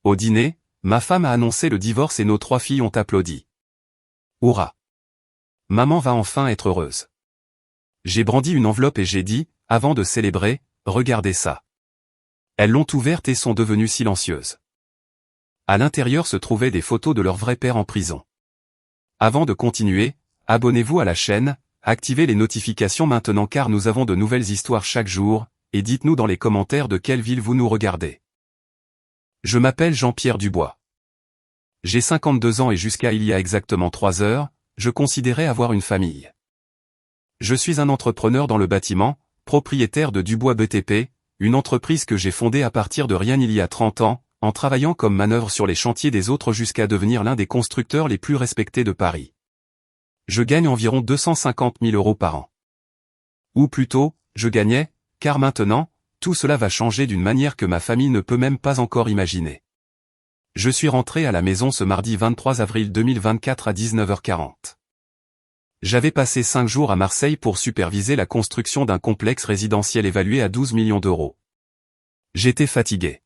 Au dîner, ma femme a annoncé le divorce et nos 3 filles ont applaudi. Hurrah! Maman va enfin être heureuse. J'ai brandi une enveloppe et j'ai dit, avant de célébrer, regardez ça. Elles l'ont ouverte et sont devenues silencieuses. À l'intérieur se trouvaient des photos de leur vrai père en prison. Avant de continuer, abonnez-vous à la chaîne, activez les notifications maintenant car nous avons de nouvelles histoires chaque jour, et dites-nous dans les commentaires de quelle ville vous nous regardez. Je m'appelle Jean-Pierre Dubois. J'ai 52 ans et jusqu'à il y a exactement 3 heures, je considérais avoir une famille. Je suis un entrepreneur dans le bâtiment, propriétaire de Dubois BTP, une entreprise que j'ai fondée à partir de rien il y a 30 ans, en travaillant comme manœuvre sur les chantiers des autres jusqu'à devenir l'un des constructeurs les plus respectés de Paris. Je gagne environ 250 000 € par an. Ou plutôt, je gagnais, car maintenant, tout cela va changer d'une manière que ma famille ne peut même pas encore imaginer. Je suis rentré à la maison ce mardi 23 avril 2024 à 19h40. J'avais passé 5 jours à Marseille pour superviser la construction d'un complexe résidentiel évalué à 12 millions d'euros. J'étais fatigué.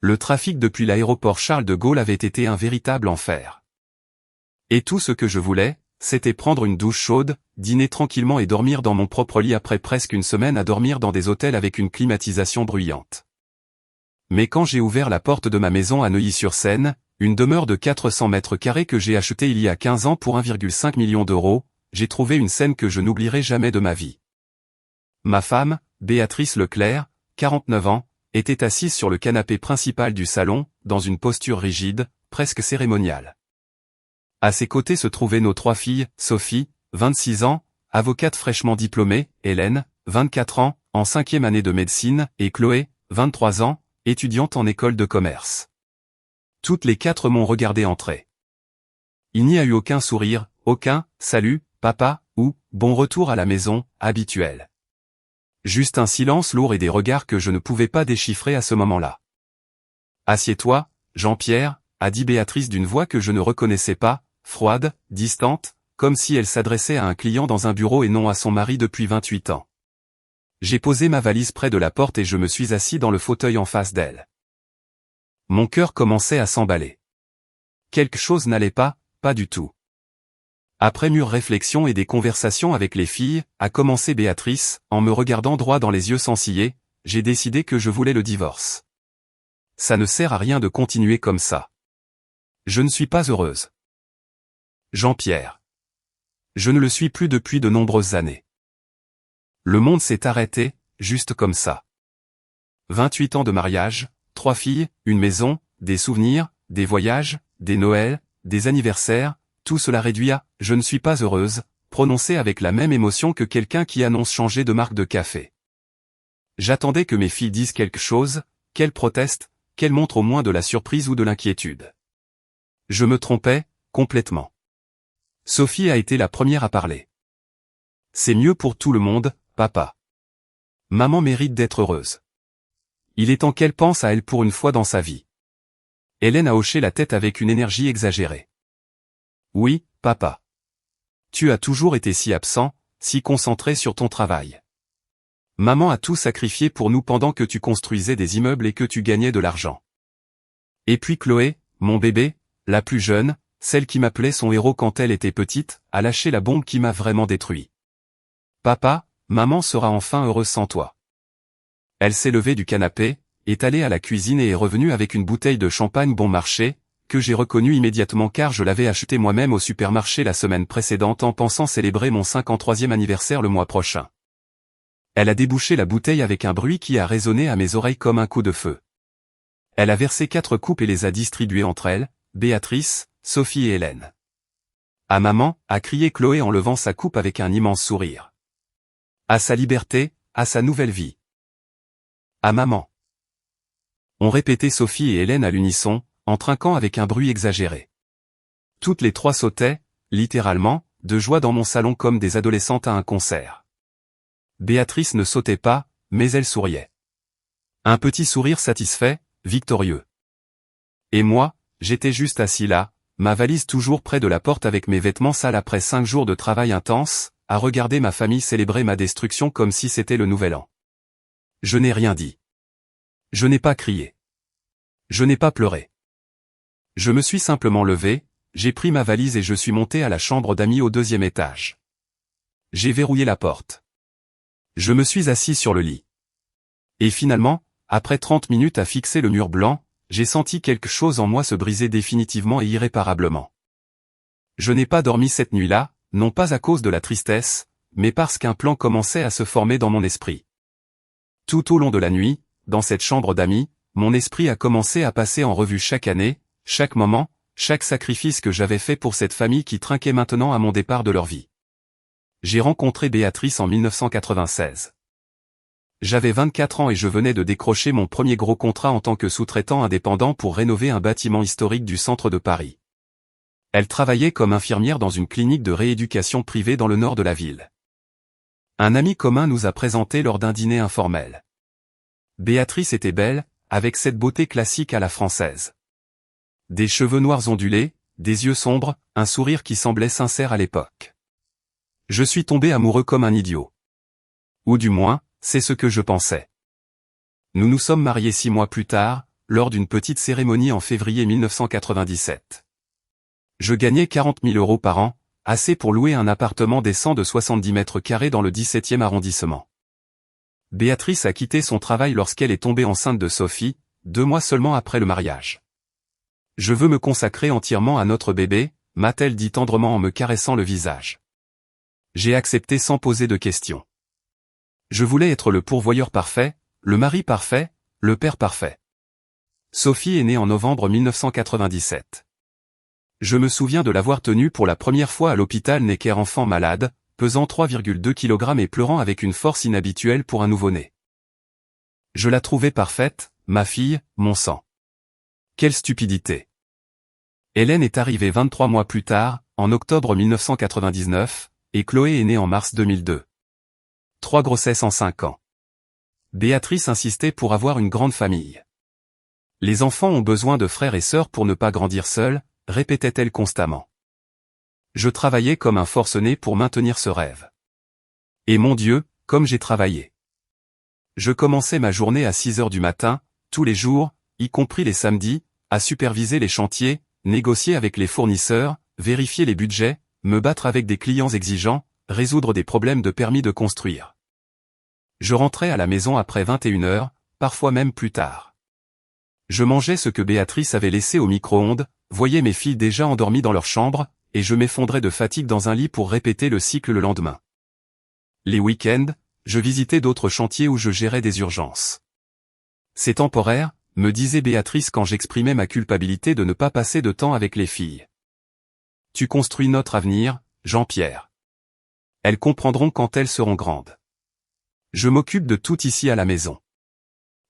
Le trafic depuis l'aéroport Charles de Gaulle avait été un véritable enfer. Et tout ce que je voulais, c'était prendre une douche chaude, dîner tranquillement et dormir dans mon propre lit après presque une semaine à dormir dans des hôtels avec une climatisation bruyante. Mais quand j'ai ouvert la porte de ma maison à Neuilly-sur-Seine, une demeure de 400 mètres carrés que j'ai achetée il y a 15 ans pour 1,5 million d'euros, j'ai trouvé une scène que je n'oublierai jamais de ma vie. Ma femme, Béatrice Leclerc, 49 ans, était assise sur le canapé principal du salon, dans une posture rigide, presque cérémoniale. À ses côtés se trouvaient nos 3 filles, Sophie, 26 ans, avocate fraîchement diplômée, Hélène, 24 ans, en 5e année de médecine, et Chloé, 23 ans, étudiante en école de commerce. Toutes les 4 m'ont regardé entrer. Il n'y a eu aucun sourire, aucun « salut, papa » ou « bon retour à la maison » habituel. Juste un silence lourd et des regards que je ne pouvais pas déchiffrer à ce moment-là. « Assieds-toi, Jean-Pierre » a dit Béatrice d'une voix que je ne reconnaissais pas, froide, distante, comme si elle s'adressait à un client dans un bureau et non à son mari depuis 28 ans. J'ai posé ma valise près de la porte et je me suis assis dans le fauteuil en face d'elle. Mon cœur commençait à s'emballer. Quelque chose n'allait pas du tout. Après mûre réflexion et des conversations avec les filles, a commencé Béatrice, en me regardant droit dans les yeux sans ciller, j'ai décidé que je voulais le divorce. Ça ne sert à rien de continuer comme ça. Je ne suis pas heureuse. Jean-Pierre. Je ne le suis plus depuis de nombreuses années. Le monde s'est arrêté, juste comme ça. 28 ans de mariage, 3 filles, une maison, des souvenirs, des voyages, des Noëls, des anniversaires, tout cela réduit à « je ne suis pas heureuse », prononcé avec la même émotion que quelqu'un qui annonce changer de marque de café. J'attendais que mes filles disent quelque chose, qu'elles protestent, qu'elles montrent au moins de la surprise ou de l'inquiétude. Je me trompais, complètement. Sophie a été la première à parler. C'est mieux pour tout le monde, papa. Maman mérite d'être heureuse. Il est temps qu'elle pense à elle pour une fois dans sa vie. Hélène a hoché la tête avec une énergie exagérée. Oui, papa. Tu as toujours été si absent, si concentré sur ton travail. Maman a tout sacrifié pour nous pendant que tu construisais des immeubles et que tu gagnais de l'argent. Et puis Chloé, mon bébé, la plus jeune, celle qui m'appelait son héros quand elle était petite, a lâché la bombe qui m'a vraiment détruit. Papa, maman sera enfin heureuse sans toi. Elle s'est levée du canapé, est allée à la cuisine et est revenue avec une bouteille de champagne bon marché, que j'ai reconnue immédiatement car je l'avais achetée moi-même au supermarché la semaine précédente en pensant célébrer mon 53e anniversaire le mois prochain. Elle a débouché la bouteille avec un bruit qui a résonné à mes oreilles comme un coup de feu. Elle a versé 4 coupes et les a distribuées entre elles, Béatrice, Sophie et Hélène. À maman, a crié Chloé en levant sa coupe avec un immense sourire. À sa liberté, à sa nouvelle vie. À maman. Ont répété Sophie et Hélène à l'unisson, en trinquant avec un bruit exagéré. Toutes les 3 sautaient, littéralement, de joie dans mon salon comme des adolescentes à un concert. Béatrice ne sautait pas, mais elle souriait. Un petit sourire satisfait, victorieux. Et moi, j'étais juste assis là, ma valise toujours près de la porte avec mes vêtements sales après 5 jours de travail intense, à regarder ma famille célébrer ma destruction comme si c'était le nouvel an. Je n'ai rien dit. Je n'ai pas crié. Je n'ai pas pleuré. Je me suis simplement levé, j'ai pris ma valise et je suis monté à la chambre d'amis au 2e étage. J'ai verrouillé la porte. Je me suis assis sur le lit. Et finalement, après 30 minutes à fixer le mur blanc, j'ai senti quelque chose en moi se briser définitivement et irréparablement. Je n'ai pas dormi cette nuit-là, non pas à cause de la tristesse, mais parce qu'un plan commençait à se former dans mon esprit. Tout au long de la nuit, dans cette chambre d'amis, mon esprit a commencé à passer en revue chaque année, chaque moment, chaque sacrifice que j'avais fait pour cette famille qui trinquait maintenant à mon départ de leur vie. J'ai rencontré Béatrice en 1996. J'avais 24 ans et je venais de décrocher mon premier gros contrat en tant que sous-traitant indépendant pour rénover un bâtiment historique du centre de Paris. Elle travaillait comme infirmière dans une clinique de rééducation privée dans le nord de la ville. Un ami commun nous a présenté lors d'un dîner informel. Béatrice était belle, avec cette beauté classique à la française. Des cheveux noirs ondulés, des yeux sombres, un sourire qui semblait sincère à l'époque. Je suis tombé amoureux comme un idiot. Ou du moins, c'est ce que je pensais. Nous nous sommes mariés 6 mois plus tard, lors d'une petite cérémonie en février 1997. Je gagnais 40 000 € par an, assez pour louer un appartement décent de 70 mètres carrés dans le 17e arrondissement. Béatrice a quitté son travail lorsqu'elle est tombée enceinte de Sophie, 2 mois seulement après le mariage. Je veux me consacrer entièrement à notre bébé, m'a-t-elle dit tendrement en me caressant le visage. J'ai accepté sans poser de questions. Je voulais être le pourvoyeur parfait, le mari parfait, le père parfait. Sophie est née en novembre 1997. Je me souviens de l'avoir tenue pour la première fois à l'hôpital Necker enfant malade, pesant 3,2 kg et pleurant avec une force inhabituelle pour un nouveau-né. Je la trouvais parfaite, ma fille, mon sang. Quelle stupidité. Hélène est arrivée 23 mois plus tard, en octobre 1999, et Chloé est née en mars 2002. 3 grossesses en 5 ans. Béatrice insistait pour avoir une grande famille. Les enfants ont besoin de frères et sœurs pour ne pas grandir seuls, répétait-elle constamment. Je travaillais comme un forcené pour maintenir ce rêve. Et mon Dieu, comme j'ai travaillé. Je commençais ma journée à 6 heures du matin, tous les jours, y compris les samedis, à superviser les chantiers, négocier avec les fournisseurs, vérifier les budgets, me battre avec des clients exigeants, résoudre des problèmes de permis de construire. Je rentrais à la maison après 21 heures, parfois même plus tard. Je mangeais ce que Béatrice avait laissé au micro-ondes, voyais mes filles déjà endormies dans leur chambre, et je m'effondrais de fatigue dans un lit pour répéter le cycle le lendemain. Les week-ends, je visitais d'autres chantiers où je gérais des urgences. C'est temporaire, me disait Béatrice quand j'exprimais ma culpabilité de ne pas passer de temps avec les filles. Tu construis notre avenir, Jean-Pierre. Elles comprendront quand elles seront grandes. Je m'occupe de tout ici à la maison.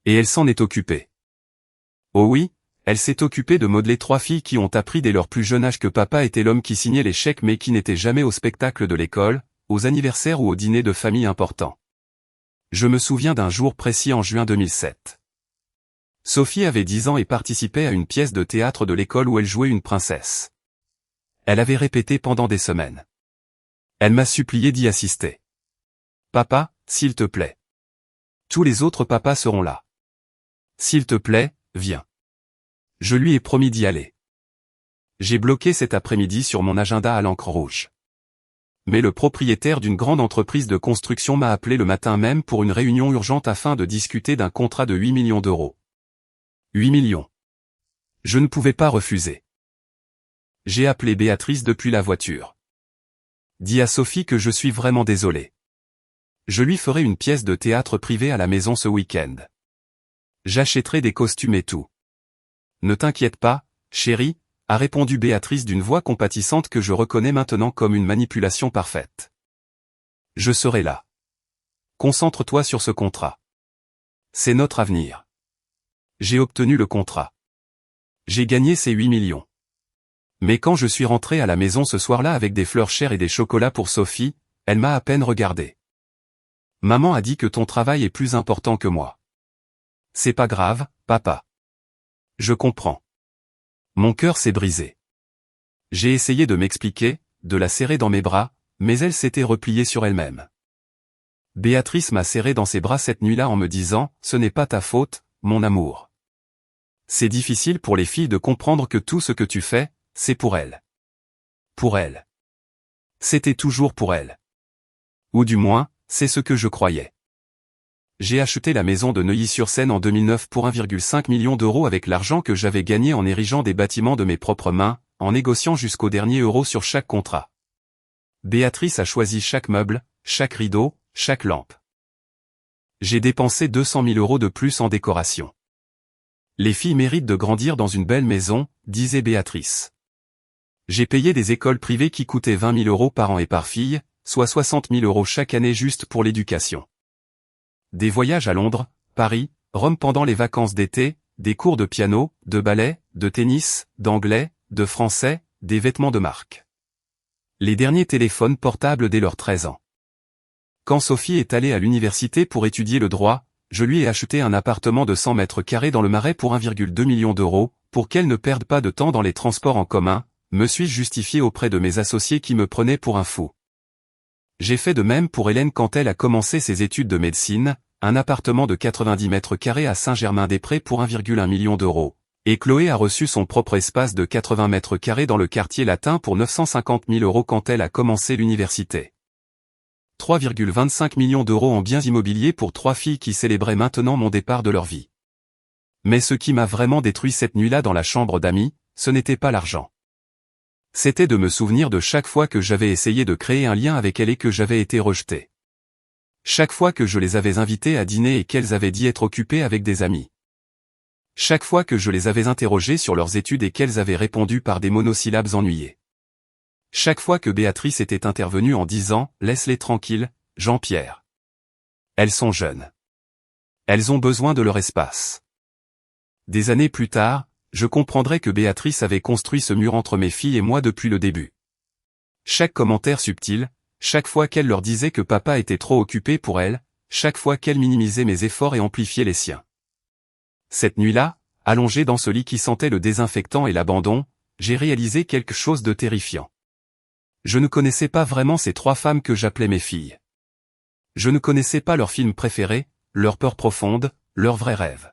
Et elle s'en est occupée. Oh oui, elle s'est occupée de modeler 3 filles qui ont appris dès leur plus jeune âge que papa était l'homme qui signait les chèques mais qui n'était jamais au spectacle de l'école, aux anniversaires ou aux dîners de famille importants. Je me souviens d'un jour précis en juin 2007. Sophie avait 10 ans et participait à une pièce de théâtre de l'école où elle jouait une princesse. Elle avait répété pendant des semaines. Elle m'a supplié d'y assister. Papa, s'il te plaît. Tous les autres papas seront là. S'il te plaît, viens. Je lui ai promis d'y aller. J'ai bloqué cet après-midi sur mon agenda à l'encre rouge. Mais le propriétaire d'une grande entreprise de construction m'a appelé le matin même pour une réunion urgente afin de discuter d'un contrat de 8 millions d'euros. 8 millions. Je ne pouvais pas refuser. J'ai appelé Béatrice depuis la voiture. Dis à Sophie que je suis vraiment désolé. Je lui ferai une pièce de théâtre privée à la maison ce week-end. J'achèterai des costumes et tout. Ne t'inquiète pas, chérie, a répondu Béatrice d'une voix compatissante que je reconnais maintenant comme une manipulation parfaite. Je serai là. Concentre-toi sur ce contrat. C'est notre avenir. J'ai obtenu le contrat. J'ai gagné ces 8 millions. Mais quand je suis rentré à la maison ce soir-là avec des fleurs chères et des chocolats pour Sophie, elle m'a à peine regardé. Maman a dit que ton travail est plus important que moi. C'est pas grave, papa. Je comprends. Mon cœur s'est brisé. J'ai essayé de m'expliquer, de la serrer dans mes bras, mais elle s'était repliée sur elle-même. Béatrice m'a serré dans ses bras cette nuit-là en me disant « Ce n'est pas ta faute, mon amour. C'est difficile pour les filles de comprendre que tout ce que tu fais, c'est pour elles. Pour elles. C'était toujours pour elles. Ou du moins, c'est ce que je croyais. J'ai acheté la maison de Neuilly-sur-Seine en 2009 pour 1,5 million d'euros avec l'argent que j'avais gagné en érigeant des bâtiments de mes propres mains, en négociant jusqu'au dernier euro sur chaque contrat. Béatrice a choisi chaque meuble, chaque rideau, chaque lampe. J'ai dépensé 200 000 euros de plus en décoration. Les filles méritent de grandir dans une belle maison, disait Béatrice. J'ai payé des écoles privées qui coûtaient 20 000 euros par an et par fille, soit 60 000 euros chaque année juste pour l'éducation. Des voyages à Londres, Paris, Rome pendant les vacances d'été, des cours de piano, de ballet, de tennis, d'anglais, de français, des vêtements de marque. Les derniers téléphones portables dès leurs 13 ans. Quand Sophie est allée à l'université pour étudier le droit, je lui ai acheté un appartement de 100 mètres carrés dans le Marais pour 1,2 million d'euros, pour qu'elle ne perde pas de temps dans les transports en commun, me suis-je justifié auprès de mes associés qui me prenaient pour un fou. J'ai fait de même pour Hélène quand elle a commencé ses études de médecine, un appartement de 90 mètres carrés à Saint-Germain-des-Prés pour 1,1 million d'euros. Et Chloé a reçu son propre espace de 80 mètres carrés dans le quartier latin pour 950 000 euros quand elle a commencé l'université. 3,25 millions d'euros en biens immobiliers pour 3 filles qui célébraient maintenant mon départ de leur vie. Mais ce qui m'a vraiment détruit cette nuit-là dans la chambre d'amis, ce n'était pas l'argent. C'était de me souvenir de chaque fois que j'avais essayé de créer un lien avec elle et que j'avais été rejeté. Chaque fois que je les avais invitées à dîner et qu'elles avaient dit être occupées avec des amis. Chaque fois que je les avais interrogées sur leurs études et qu'elles avaient répondu par des monosyllabes ennuyées. Chaque fois que Béatrice était intervenue en disant « Laisse-les tranquilles, Jean-Pierre. Elles sont jeunes. Elles ont besoin de leur espace. » Des années plus tard, je comprendrais que Béatrice avait construit ce mur entre mes filles et moi depuis le début. Chaque commentaire subtil, chaque fois qu'elle leur disait que papa était trop occupé pour elle, chaque fois qu'elle minimisait mes efforts et amplifiait les siens. Cette nuit-là, allongé dans ce lit qui sentait le désinfectant et l'abandon, j'ai réalisé quelque chose de terrifiant. Je ne connaissais pas vraiment ces 3 femmes que j'appelais mes filles. Je ne connaissais pas leurs films préférés, leurs peurs profondes, leurs vrais rêves.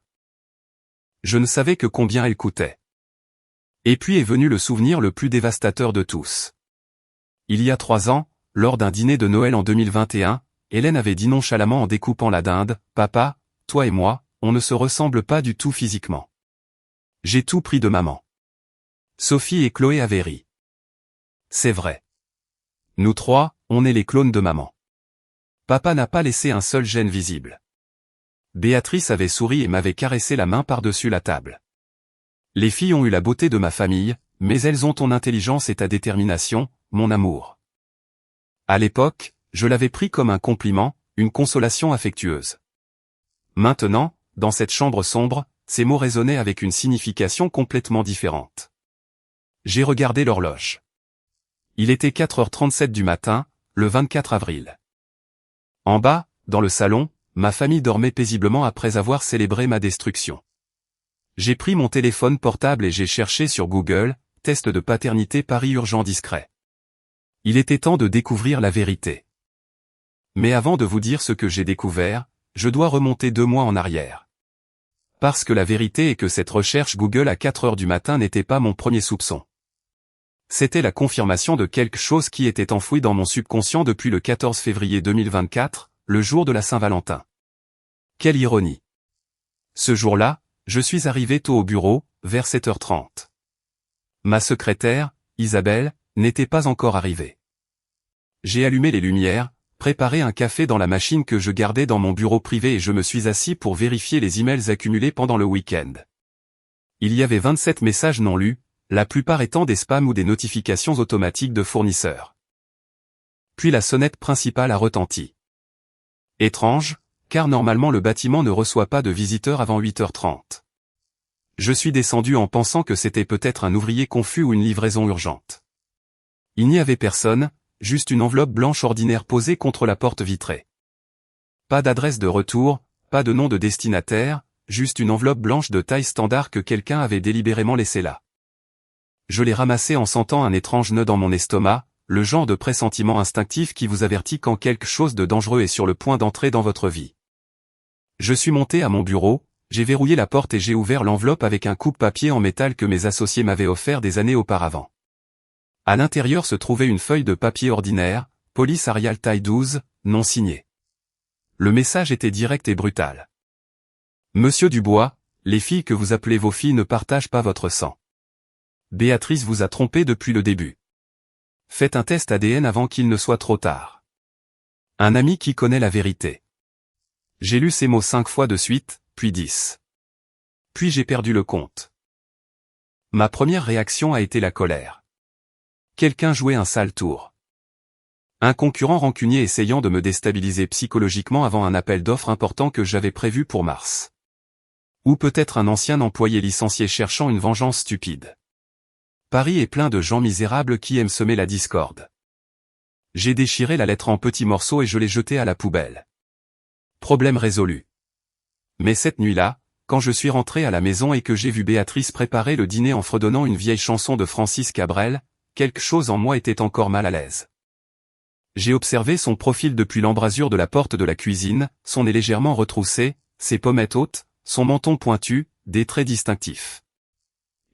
Je ne savais que combien elles coûtaient. Et puis est venu le souvenir le plus dévastateur de tous. Il y a 3 ans, lors d'un dîner de Noël en 2021, Hélène avait dit nonchalamment en découpant la dinde, « Papa, toi et moi, on ne se ressemble pas du tout physiquement. » J'ai tout pris de maman. Sophie et Chloé avaient ri. C'est vrai. Nous 3, on est les clones de maman. Papa n'a pas laissé un seul gène visible. Béatrice avait souri et m'avait caressé la main par-dessus la table. Les filles ont eu la beauté de ma famille, mais elles ont ton intelligence et ta détermination, mon amour. À l'époque, je l'avais pris comme un compliment, une consolation affectueuse. Maintenant, dans cette chambre sombre, ces mots résonnaient avec une signification complètement différente. J'ai regardé l'horloge. Il était 4h37 du matin, le 24 avril. En bas, dans le salon, ma famille dormait paisiblement après avoir célébré ma destruction. J'ai pris mon téléphone portable et j'ai cherché sur Google, test de paternité Paris urgent discret. Il était temps de découvrir la vérité. Mais avant de vous dire ce que j'ai découvert, je dois remonter 2 mois en arrière. Parce que la vérité est que cette recherche Google à 4h du matin n'était pas mon premier soupçon. C'était la confirmation de quelque chose qui était enfoui dans mon subconscient depuis le 14 février 2024, le jour de la Saint-Valentin. Quelle ironie. Ce jour-là, je suis arrivé tôt au bureau, vers 7h30. Ma secrétaire, Isabelle, n'était pas encore arrivée. J'ai allumé les lumières, préparé un café dans la machine que je gardais dans mon bureau privé et je me suis assis pour vérifier les emails accumulés pendant le week-end. Il y avait 27 messages non lus, la plupart étant des spams ou des notifications automatiques de fournisseurs. Puis la sonnette principale a retenti. Étrange, car normalement le bâtiment ne reçoit pas de visiteurs avant 8h30. Je suis descendu en pensant que c'était peut-être un ouvrier confus ou une livraison urgente. Il n'y avait personne, juste une enveloppe blanche ordinaire posée contre la porte vitrée. Pas d'adresse de retour, pas de nom de destinataire, juste une enveloppe blanche de taille standard que quelqu'un avait délibérément laissée là. Je l'ai ramassée en sentant un étrange nœud dans mon estomac, le genre de pressentiment instinctif qui vous avertit quand quelque chose de dangereux est sur le point d'entrer dans votre vie. Je suis monté à mon bureau, J'ai verrouillé la porte et j'ai ouvert l'enveloppe avec un coupe-papier en métal que mes associés m'avaient offert des années auparavant. À l'intérieur se trouvait une feuille de papier ordinaire, police Arial taille 12, non signée. Le message était direct et brutal. Monsieur Dubois, les filles que vous appelez vos filles ne partagent pas votre sang. Béatrice vous a trompé depuis le début. Faites un test ADN avant qu'il ne soit trop tard. Un ami qui connaît la vérité. J'ai lu ces mots 5 fois de suite, puis 10. Puis j'ai perdu le compte. Ma première réaction a été la colère. Quelqu'un jouait un sale tour. Un concurrent rancunier essayant de me déstabiliser psychologiquement avant un appel d'offres important que j'avais prévu pour mars. Ou peut-être un ancien employé licencié cherchant une vengeance stupide. Paris est plein de gens misérables qui aiment semer la discorde. J'ai déchiré la lettre en petits morceaux et je l'ai jetée à la poubelle. Problème résolu. Mais cette nuit-là, quand je suis rentré à la maison et que j'ai vu Béatrice préparer le dîner en fredonnant une vieille chanson de Francis Cabrel, quelque chose en moi était encore mal à l'aise. J'ai observé son profil depuis l'embrasure de la porte de la cuisine, son nez légèrement retroussé, ses pommettes hautes, son menton pointu, des traits distinctifs.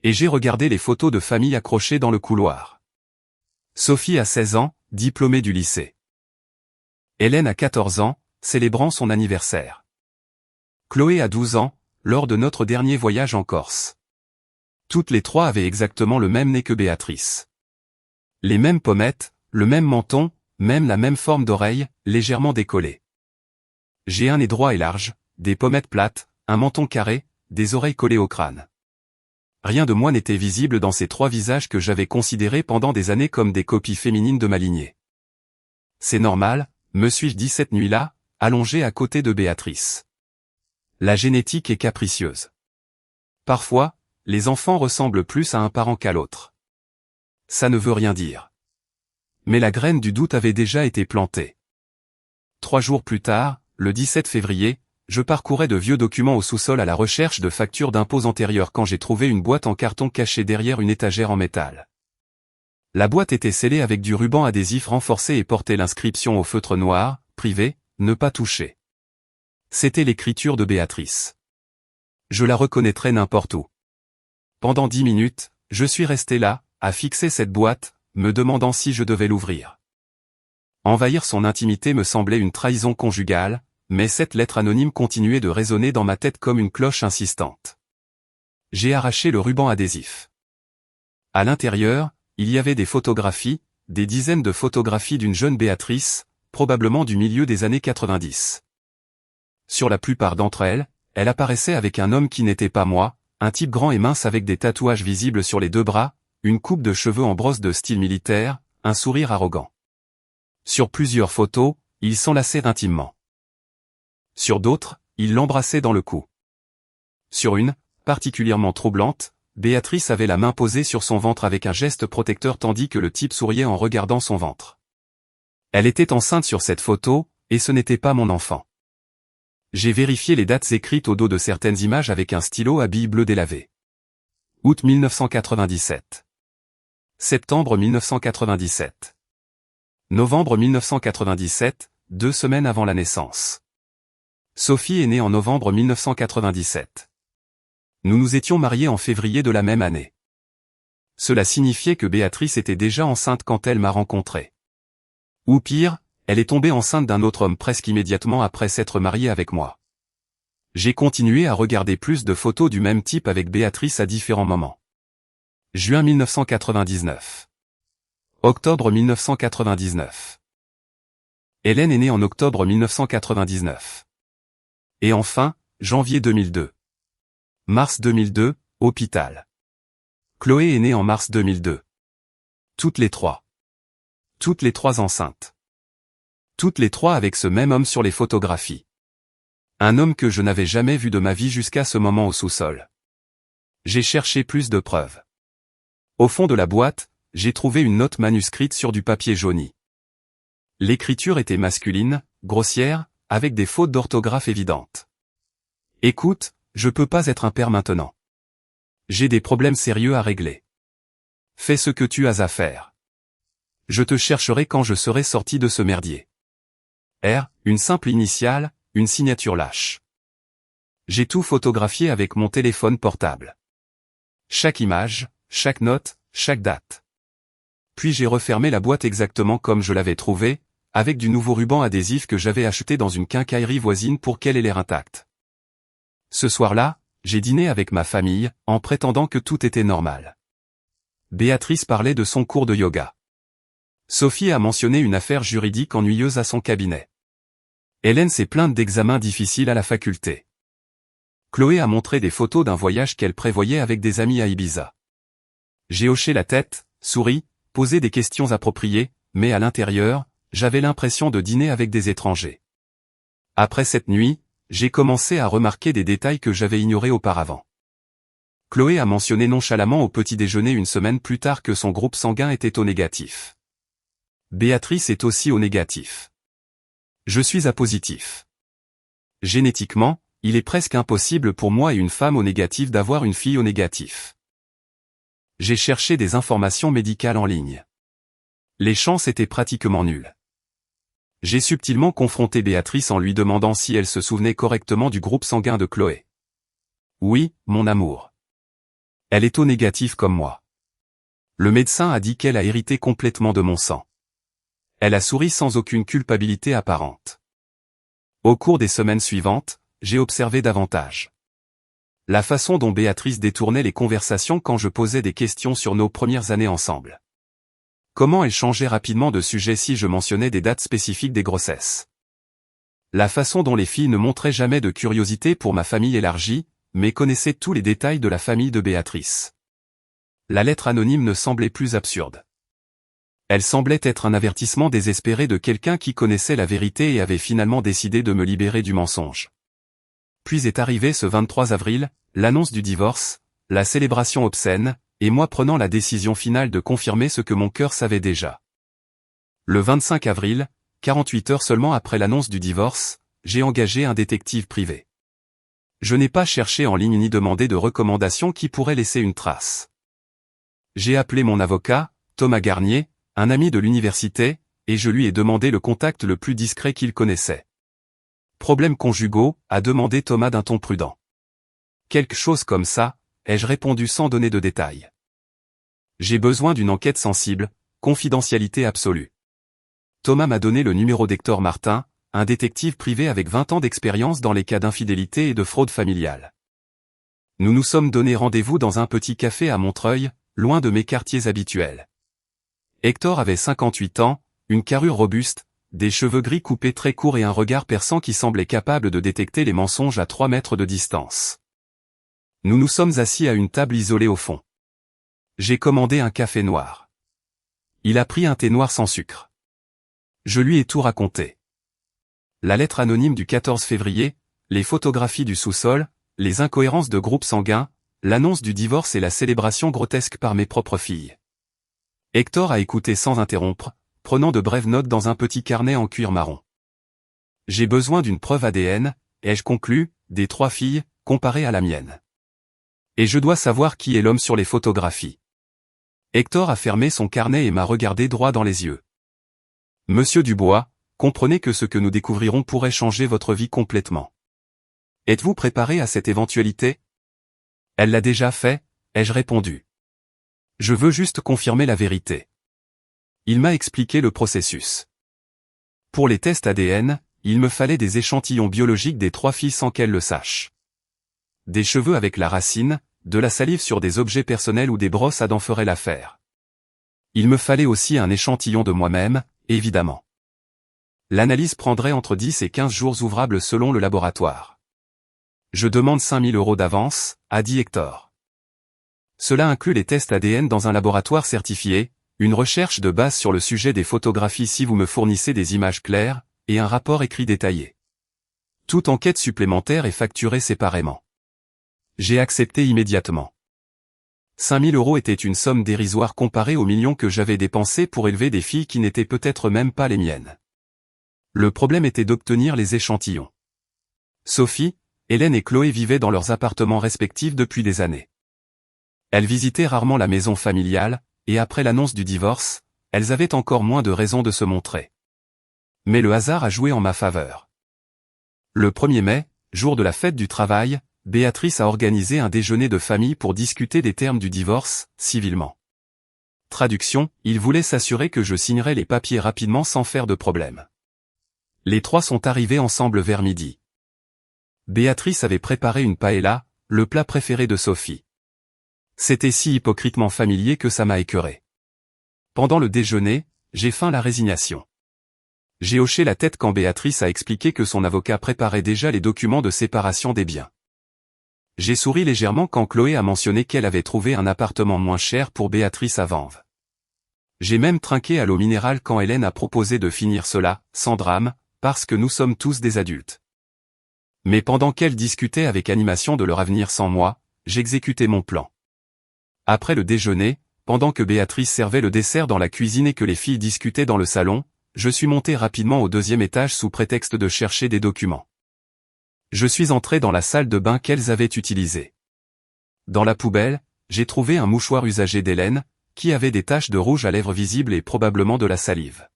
Et j'ai regardé les photos de famille accrochées dans le couloir. Sophie a 16 ans, diplômée du lycée. Hélène a 14 ans, célébrant son anniversaire. Chloé a 12 ans, lors de notre dernier voyage en Corse. Toutes les trois avaient exactement le même nez que Béatrice. Les mêmes pommettes, le même menton, même la même forme d'oreille, légèrement décollée. J'ai un nez droit et large, des pommettes plates, un menton carré, des oreilles collées au crâne. Rien de moi n'était visible dans ces trois visages que j'avais considérés pendant des années comme des copies féminines de ma lignée. C'est normal, me suis-je dit cette nuit-là, allongé à côté de Béatrice. La génétique est capricieuse. Parfois, les enfants ressemblent plus à un parent qu'à l'autre. Ça ne veut rien dire. Mais la graine du doute avait déjà été plantée. 3 jours plus tard, le 17 février, je parcourais de vieux documents au sous-sol à la recherche de factures d'impôts antérieures quand j'ai trouvé une boîte en carton cachée derrière une étagère en métal. La boîte était scellée avec du ruban adhésif renforcé et portait l'inscription au feutre noir, « Privé, ne pas toucher ». C'était l'écriture de Béatrice. Je la reconnaîtrais n'importe où. Pendant 10 minutes, je suis resté là, à fixer cette boîte, me demandant si je devais l'ouvrir. Envahir son intimité me semblait une trahison conjugale, mais cette lettre anonyme continuait de résonner dans ma tête comme une cloche insistante. J'ai arraché le ruban adhésif. À l'intérieur, il y avait des photographies, des dizaines de photographies d'une jeune Béatrice, probablement du milieu des années 90. Sur la plupart d'entre elles, elle apparaissait avec un homme qui n'était pas moi, un type grand et mince avec des tatouages visibles sur les 2 bras, une coupe de cheveux en brosse de style militaire, un sourire arrogant. Sur plusieurs photos, il s'enlaçait intimement. Sur d'autres, il l'embrassait dans le cou. Sur une, particulièrement troublante, Béatrice avait la main posée sur son ventre avec un geste protecteur tandis que le type souriait en regardant son ventre. Elle était enceinte sur cette photo, et ce n'était pas mon enfant. J'ai vérifié les dates écrites au dos de certaines images avec un stylo à billes bleues délavé. Août 1997. Septembre 1997. Novembre 1997, 2 semaines avant la naissance. Sophie est née en novembre 1997. Nous nous étions mariés en février de la même année. Cela signifiait que Béatrice était déjà enceinte quand elle m'a rencontré. Ou pire, elle est tombée enceinte d'un autre homme presque immédiatement après s'être mariée avec moi. J'ai continué à regarder plus de photos du même type avec Béatrice à différents moments. Juin 1999. Octobre 1999. Hélène est née en octobre 1999. Et enfin, janvier 2002. Mars 2002, hôpital. Chloé est née en mars 2002. Toutes les trois. Toutes les trois enceintes. Toutes les trois avec ce même homme sur les photographies. Un homme que je n'avais jamais vu de ma vie jusqu'à ce moment au sous-sol. J'ai cherché plus de preuves. Au fond de la boîte, j'ai trouvé une note manuscrite sur du papier jauni. L'écriture était masculine, grossière, avec des fautes d'orthographe évidentes. Écoute, je peux pas être un père maintenant. J'ai des problèmes sérieux à régler. Fais ce que tu as à faire. Je te chercherai quand je serai sorti de ce merdier. R, une simple initiale, une signature lâche. J'ai tout photographié avec mon téléphone portable. Chaque image, chaque note, chaque date. Puis j'ai refermé la boîte exactement comme je l'avais trouvée, avec du nouveau ruban adhésif que j'avais acheté dans une quincaillerie voisine pour qu'elle ait l'air intacte. Ce soir-là, j'ai dîné avec ma famille, en prétendant que tout était normal. Béatrice parlait de son cours de yoga. Sophie a mentionné une affaire juridique ennuyeuse à son cabinet. Hélène s'est plainte d'examens difficiles à la faculté. Chloé a montré des photos d'un voyage qu'elle prévoyait avec des amis à Ibiza. J'ai hoché la tête, souri, posé des questions appropriées, mais à l'intérieur, j'avais l'impression de dîner avec des étrangers. Après cette nuit, j'ai commencé à remarquer des détails que j'avais ignorés auparavant. Chloé a mentionné nonchalamment au petit déjeuner une semaine plus tard que son groupe sanguin était au négatif. Béatrice est aussi au négatif. Je suis A positif. Génétiquement, il est presque impossible pour moi et une femme au négatif d'avoir une fille au négatif. J'ai cherché des informations médicales en ligne. Les chances étaient pratiquement nulles. J'ai subtilement confronté Béatrice en lui demandant si elle se souvenait correctement du groupe sanguin de Chloé. Oui, mon amour. Elle est au négatif comme moi. Le médecin a dit qu'elle a hérité complètement de mon sang. Elle a souri sans aucune culpabilité apparente. Au cours des semaines suivantes, j'ai observé davantage la façon dont Béatrice détournait les conversations quand je posais des questions sur nos premières années ensemble. Comment elle changeait rapidement de sujet si je mentionnais des dates spécifiques des grossesses. La façon dont les filles ne montraient jamais de curiosité pour ma famille élargie, mais connaissaient tous les détails de la famille de Béatrice. La lettre anonyme ne semblait plus absurde. Elle semblait être un avertissement désespéré de quelqu'un qui connaissait la vérité et avait finalement décidé de me libérer du mensonge. Puis est arrivé ce 23 avril, l'annonce du divorce, la célébration obscène, et moi prenant la décision finale de confirmer ce que mon cœur savait déjà. Le 25 avril, 48 heures seulement après l'annonce du divorce, j'ai engagé un détective privé. Je n'ai pas cherché en ligne ni demandé de recommandations qui pourraient laisser une trace. J'ai appelé mon avocat, Thomas Garnier, un ami de l'université, et je lui ai demandé le contact le plus discret qu'il connaissait. Problèmes conjugaux, a demandé Thomas d'un ton prudent. Quelque chose comme ça, ai-je répondu sans donner de détails. J'ai besoin d'une enquête sensible, confidentialité absolue. Thomas m'a donné le numéro d'Hector Martin, un détective privé avec 20 ans d'expérience dans les cas d'infidélité et de fraude familiale. Nous nous sommes donné rendez-vous dans un petit café à Montreuil, loin de mes quartiers habituels. Hector avait 58 ans, une carrure robuste, des cheveux gris coupés très courts et un regard perçant qui semblait capable de détecter les mensonges à 3 mètres de distance. Nous nous sommes assis à une table isolée au fond. J'ai commandé un café noir. Il a pris un thé noir sans sucre. Je lui ai tout raconté. La lettre anonyme du 14 février, les photographies du sous-sol, les incohérences de groupe sanguin, l'annonce du divorce et la célébration grotesque par mes propres filles. Hector a écouté sans interrompre, prenant de brèves notes dans un petit carnet en cuir marron. J'ai besoin d'une preuve ADN, ai-je conclu, des 3 filles, comparée à la mienne. Et je dois savoir qui est l'homme sur les photographies. Hector a fermé son carnet et m'a regardé droit dans les yeux. Monsieur Dubois, comprenez que ce que nous découvrirons pourrait changer votre vie complètement. Êtes-vous préparé à cette éventualité? Elle l'a déjà fait, ai-je répondu. Je veux juste confirmer la vérité. Il m'a expliqué le processus. Pour les tests ADN, il me fallait des échantillons biologiques des 3 filles sans qu'elles le sachent. Des cheveux avec la racine, de la salive sur des objets personnels ou des brosses à dents feraient l'affaire. Il me fallait aussi un échantillon de moi-même, évidemment. L'analyse prendrait entre 10 et 15 jours ouvrables selon le laboratoire. Je demande 5 000 € d'avance, a dit Hector. Cela inclut les tests ADN dans un laboratoire certifié, une recherche de base sur le sujet des photographies si vous me fournissez des images claires, et un rapport écrit détaillé. Toute enquête supplémentaire est facturée séparément. J'ai accepté immédiatement. 5 000 € était une somme dérisoire comparée aux millions que j'avais dépensés pour élever des filles qui n'étaient peut-être même pas les miennes. Le problème était d'obtenir les échantillons. Sophie, Hélène et Chloé vivaient dans leurs appartements respectifs depuis des années. Elles visitaient rarement la maison familiale, et après l'annonce du divorce, elles avaient encore moins de raisons de se montrer. Mais le hasard a joué en ma faveur. Le 1er mai, jour de la fête du travail, Béatrice a organisé un déjeuner de famille pour discuter des termes du divorce, civilement. Traduction, il voulait s'assurer que je signerais les papiers rapidement sans faire de problème. Les trois sont arrivés ensemble vers midi. Béatrice avait préparé une paella, le plat préféré de Sophie. C'était si hypocritement familier que ça m'a écœuré. Pendant le déjeuner, j'ai feint la résignation. J'ai hoché la tête quand Béatrice a expliqué que son avocat préparait déjà les documents de séparation des biens. J'ai souri légèrement quand Chloé a mentionné qu'elle avait trouvé un appartement moins cher pour Béatrice à Vanves. J'ai même trinqué à l'eau minérale quand Hélène a proposé de finir cela, sans drame, parce que nous sommes tous des adultes. Mais pendant qu'elles discutaient avec animation de leur avenir sans moi, j'exécutais mon plan. Après le déjeuner, pendant que Béatrice servait le dessert dans la cuisine et que les filles discutaient dans le salon, je suis monté rapidement au 2e étage sous prétexte de chercher des documents. Je suis entré dans la salle de bain qu'elles avaient utilisée. Dans la poubelle, j'ai trouvé un mouchoir usagé d'Hélène, qui avait des taches de rouge à lèvres visibles et probablement de la salive.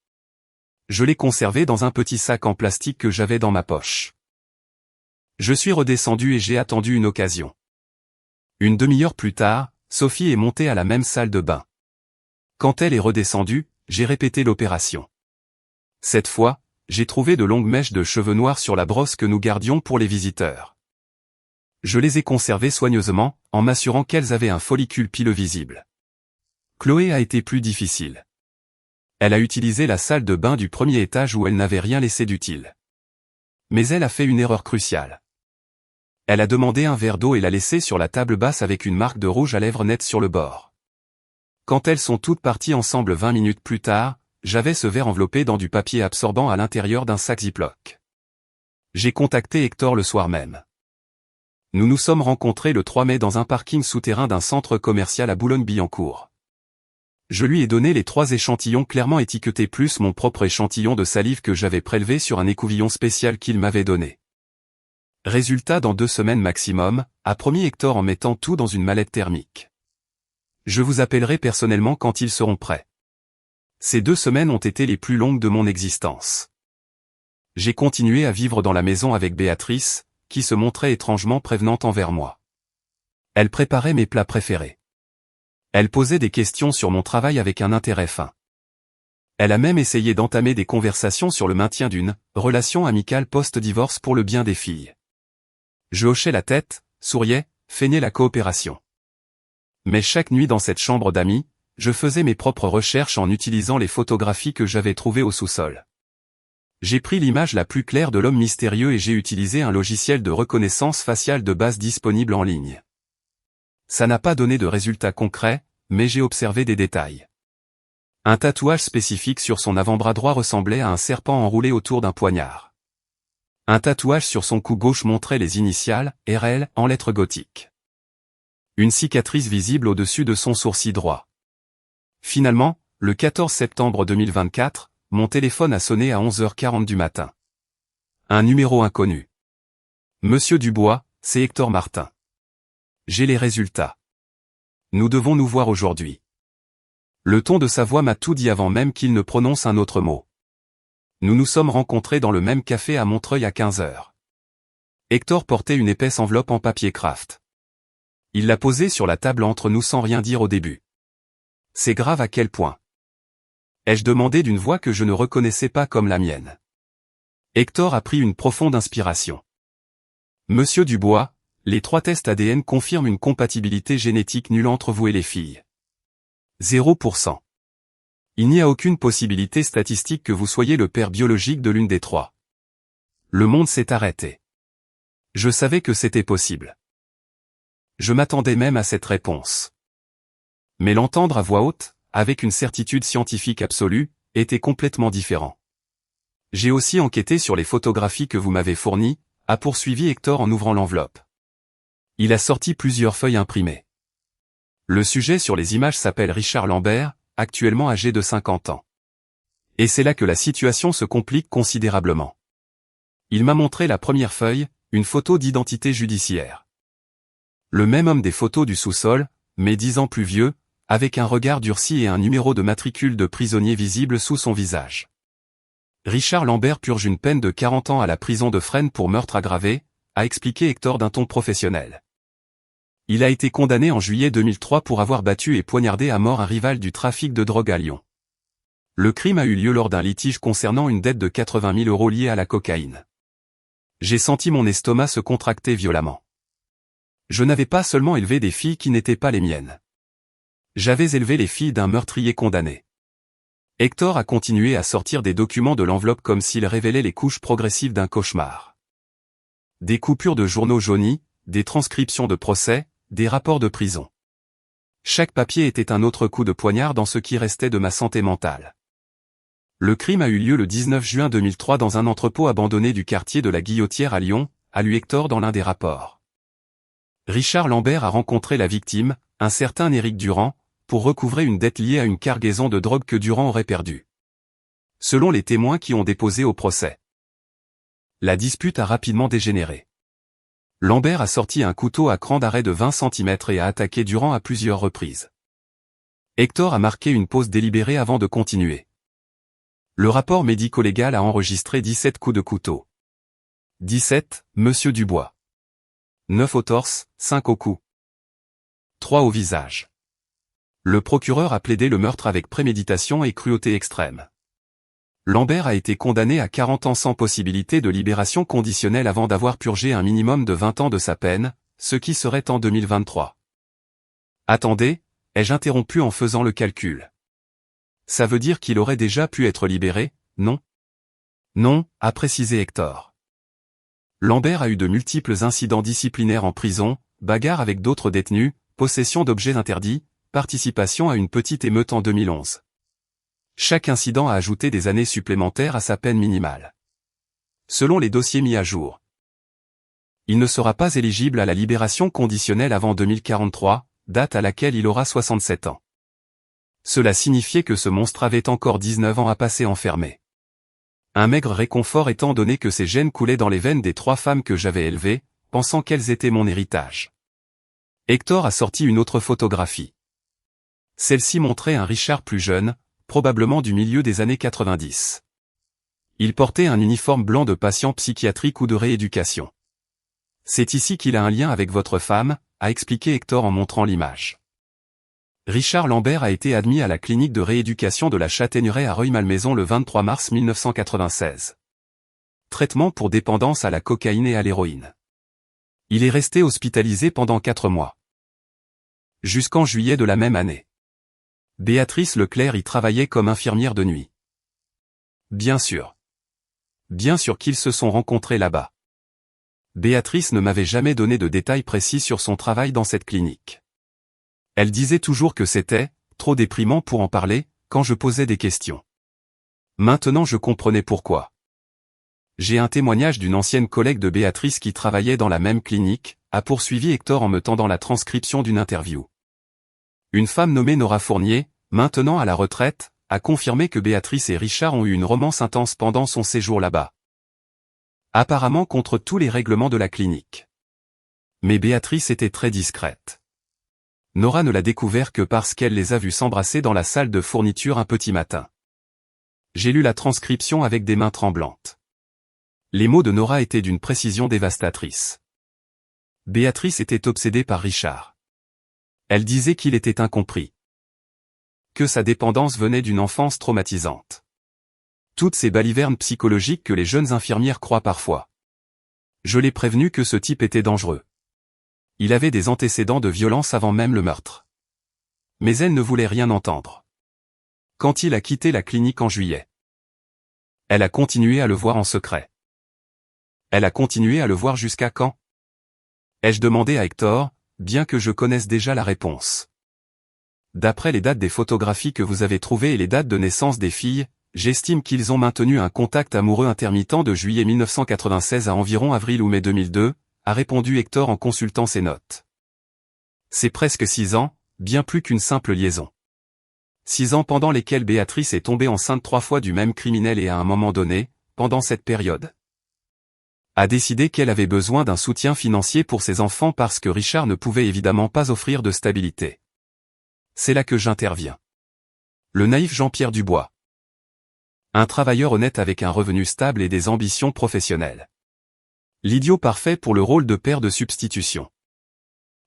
Je l'ai conservé dans un petit sac en plastique que j'avais dans ma poche. Je suis redescendu et j'ai attendu une occasion. Une demi-heure plus tard, Sophie est montée à la même salle de bain. Quand elle est redescendue, j'ai répété l'opération. Cette fois, j'ai trouvé de longues mèches de cheveux noirs sur la brosse que nous gardions pour les visiteurs. Je les ai conservées soigneusement, en m'assurant qu'elles avaient un follicule pileux visible. Chloé a été plus difficile. Elle a utilisé la salle de bain du 1er étage où elle n'avait rien laissé d'utile. Mais elle a fait une erreur cruciale. Elle a demandé un verre d'eau et l'a laissé sur la table basse avec une marque de rouge à lèvres nette sur le bord. Quand elles sont toutes parties ensemble 20 minutes plus tard, j'avais ce verre enveloppé dans du papier absorbant à l'intérieur d'un sac Ziploc. J'ai contacté Hector le soir même. Nous nous sommes rencontrés le 3 mai dans un parking souterrain d'un centre commercial à Boulogne-Billancourt. Je lui ai donné les 3 échantillons clairement étiquetés plus mon propre échantillon de salive que j'avais prélevé sur un écouvillon spécial qu'il m'avait donné. Résultat dans 2 semaines maximum, a promis Hector en mettant tout dans une mallette thermique. Je vous appellerai personnellement quand ils seront prêts. Ces 2 semaines ont été les plus longues de mon existence. J'ai continué à vivre dans la maison avec Béatrice, qui se montrait étrangement prévenante envers moi. Elle préparait mes plats préférés. Elle posait des questions sur mon travail avec un intérêt fin. Elle a même essayé d'entamer des conversations sur le maintien d'une relation amicale post-divorce pour le bien des filles. Je hochais la tête, souriais, feignais la coopération. Mais chaque nuit dans cette chambre d'amis, je faisais mes propres recherches en utilisant les photographies que j'avais trouvées au sous-sol. J'ai pris l'image la plus claire de l'homme mystérieux et j'ai utilisé un logiciel de reconnaissance faciale de base disponible en ligne. Ça n'a pas donné de résultats concrets, mais j'ai observé des détails. Un tatouage spécifique sur son avant-bras droit ressemblait à un serpent enroulé autour d'un poignard. Un tatouage sur son cou gauche montrait les initiales, RL, en lettres gothiques. Une cicatrice visible au-dessus de son sourcil droit. Finalement, le 14 septembre 2024, mon téléphone a sonné à 11h40 du matin. Un numéro inconnu. Monsieur Dubois, c'est Hector Martin. J'ai les résultats. Nous devons nous voir aujourd'hui. Le ton de sa voix m'a tout dit avant même qu'il ne prononce un autre mot. Nous nous sommes rencontrés dans le même café à Montreuil à 15h. Hector portait une épaisse enveloppe en papier craft. Il l'a posée sur la table entre nous sans rien dire au début. C'est grave à quel point. Ai-je demandé d'une voix que je ne reconnaissais pas comme la mienne. Hector a pris une profonde inspiration. Monsieur Dubois, les 3 tests ADN confirment une compatibilité génétique nulle entre vous et les filles. 0%. Il n'y a aucune possibilité statistique que vous soyez le père biologique de l'une des 3. Le monde s'est arrêté. Je savais que c'était possible. Je m'attendais même à cette réponse. Mais l'entendre à voix haute, avec une certitude scientifique absolue, était complètement différent. J'ai aussi enquêté sur les photographies que vous m'avez fournies, a poursuivi Hector en ouvrant l'enveloppe. Il a sorti plusieurs feuilles imprimées. Le sujet sur les images s'appelle Richard Lambert, actuellement âgé de 50 ans. Et c'est là que la situation se complique considérablement. Il m'a montré la première feuille, une photo d'identité judiciaire. Le même homme des photos du sous-sol, mais 10 ans plus vieux, avec un regard durci et un numéro de matricule de prisonnier visible sous son visage. Richard Lambert purge une peine de 40 ans à la prison de Fresnes pour meurtre aggravé, a expliqué Hector d'un ton professionnel. Il a été condamné en juillet 2003 pour avoir battu et poignardé à mort un rival du trafic de drogue à Lyon. Le crime a eu lieu lors d'un litige concernant une dette de 80 000 € liée à la cocaïne. J'ai senti mon estomac se contracter violemment. Je n'avais pas seulement élevé des filles qui n'étaient pas les miennes. J'avais élevé les filles d'un meurtrier condamné. Hector a continué à sortir des documents de l'enveloppe comme s'il révélait les couches progressives d'un cauchemar. Des coupures de journaux jaunis, des transcriptions de procès, des rapports de prison. Chaque papier était un autre coup de poignard dans ce qui restait de ma santé mentale. Le crime a eu lieu le 19 juin 2003 dans un entrepôt abandonné du quartier de la Guillotière à Lyon, a lu Hector dans l'un des rapports. Richard Lambert a rencontré la victime, un certain Éric Durand, pour recouvrer une dette liée à une cargaison de drogue que Durand aurait perdue. Selon les témoins qui ont déposé au procès, la dispute a rapidement dégénéré. Lambert a sorti un couteau à cran d'arrêt de 20 cm et a attaqué Durand à plusieurs reprises. Hector a marqué une pause délibérée avant de continuer. Le rapport médico-légal a enregistré 17 coups de couteau. 17, Monsieur Dubois. 9 au torse, 5 au cou. 3 au visage. Le procureur a plaidé le meurtre avec préméditation et cruauté extrême. Lambert a été condamné à 40 ans sans possibilité de libération conditionnelle avant d'avoir purgé un minimum de 20 ans de sa peine, ce qui serait en 2023. Attendez, ai-je interrompu en faisant le calcul. Ça veut dire qu'il aurait déjà pu être libéré, non? Non, a précisé Hector. Lambert a eu de multiples incidents disciplinaires en prison, bagarres avec d'autres détenus, possession d'objets interdits, participation à une petite émeute en 2011. Chaque incident a ajouté des années supplémentaires à sa peine minimale. Selon les dossiers mis à jour, il ne sera pas éligible à la libération conditionnelle avant 2043, date à laquelle il aura 67 ans. Cela signifiait que ce monstre avait encore 19 ans à passer enfermé. Un maigre réconfort étant donné que ses gènes coulaient dans les veines des 3 femmes que j'avais élevées, pensant qu'elles étaient mon héritage. Hector a sorti une autre photographie. Celle-ci montrait un Richard plus jeune, probablement du milieu des années 90. Il portait un uniforme blanc de patient psychiatrique ou de rééducation. C'est ici qu'il a un lien avec votre femme, a expliqué Hector en montrant l'image. Richard Lambert a été admis à la clinique de rééducation de la Châtaigneraie à Rueil-Malmaison le 23 mars 1996. Traitement pour dépendance à la cocaïne et à l'héroïne. Il est resté hospitalisé pendant 4 mois. Jusqu'en juillet de la même année. Béatrice Leclerc y travaillait comme infirmière de nuit. Bien sûr. Bien sûr qu'ils se sont rencontrés là-bas. Béatrice ne m'avait jamais donné de détails précis sur son travail dans cette clinique. Elle disait toujours que c'était trop déprimant pour en parler quand je posais des questions. Maintenant je comprenais pourquoi. J'ai un témoignage d'une ancienne collègue de Béatrice qui travaillait dans la même clinique, a poursuivi Hector en me tendant la transcription d'une interview. Une femme nommée Nora Fournier, maintenant à la retraite, a confirmé que Béatrice et Richard ont eu une romance intense pendant son séjour là-bas. Apparemment contre tous les règlements de la clinique. Mais Béatrice était très discrète. Nora ne l'a découvert que parce qu'elle les a vus s'embrasser dans la salle de fourniture un petit matin. J'ai lu la transcription avec des mains tremblantes. Les mots de Nora étaient d'une précision dévastatrice. Béatrice était obsédée par Richard. Elle disait qu'il était incompris. Que sa dépendance venait d'une enfance traumatisante. Toutes ces balivernes psychologiques que les jeunes infirmières croient parfois. Je l'ai prévenu que ce type était dangereux. Il avait des antécédents de violence avant même le meurtre. Mais elle ne voulait rien entendre. Quand il a quitté la clinique en juillet, elle a continué à le voir en secret. Elle a continué à le voir jusqu'à quand? Ai-je demandé à Hector, bien que je connaisse déjà la réponse. D'après les dates des photographies que vous avez trouvées et les dates de naissance des filles, j'estime qu'ils ont maintenu un contact amoureux intermittent de juillet 1996 à environ avril ou mai 2002, a répondu Hector en consultant ses notes. C'est presque 6 ans, bien plus qu'une simple liaison. 6 ans pendant lesquels Béatrice est tombée enceinte 3 fois du même criminel et à un moment donné, pendant cette période, a décidé qu'elle avait besoin d'un soutien financier pour ses enfants parce que Richard ne pouvait évidemment pas offrir de stabilité. C'est là que j'interviens. Le naïf Jean-Pierre Dubois. Un travailleur honnête avec un revenu stable et des ambitions professionnelles. L'idiot parfait pour le rôle de père de substitution.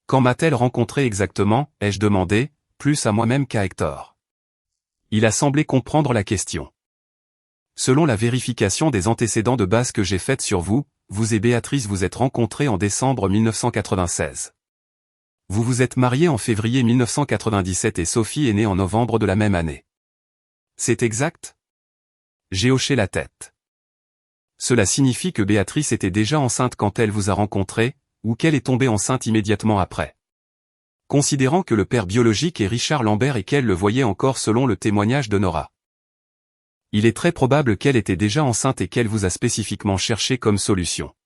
Quand m'a-t-elle rencontré exactement, ai-je demandé, plus à moi-même qu'à Hector. Il a semblé comprendre la question. Selon la vérification des antécédents de base que j'ai faite sur vous, vous et Béatrice vous êtes rencontrés en décembre 1996. Vous vous êtes mariés en février 1997 et Sophie est née en novembre de la même année. C'est exact? J'ai hoché la tête. Cela signifie que Béatrice était déjà enceinte quand elle vous a rencontré, ou qu'elle est tombée enceinte immédiatement après. Considérant que le père biologique est Richard Lambert et qu'elle le voyait encore selon le témoignage de Nora. Il est très probable qu'elle était déjà enceinte et qu'elle vous a spécifiquement cherché comme solution.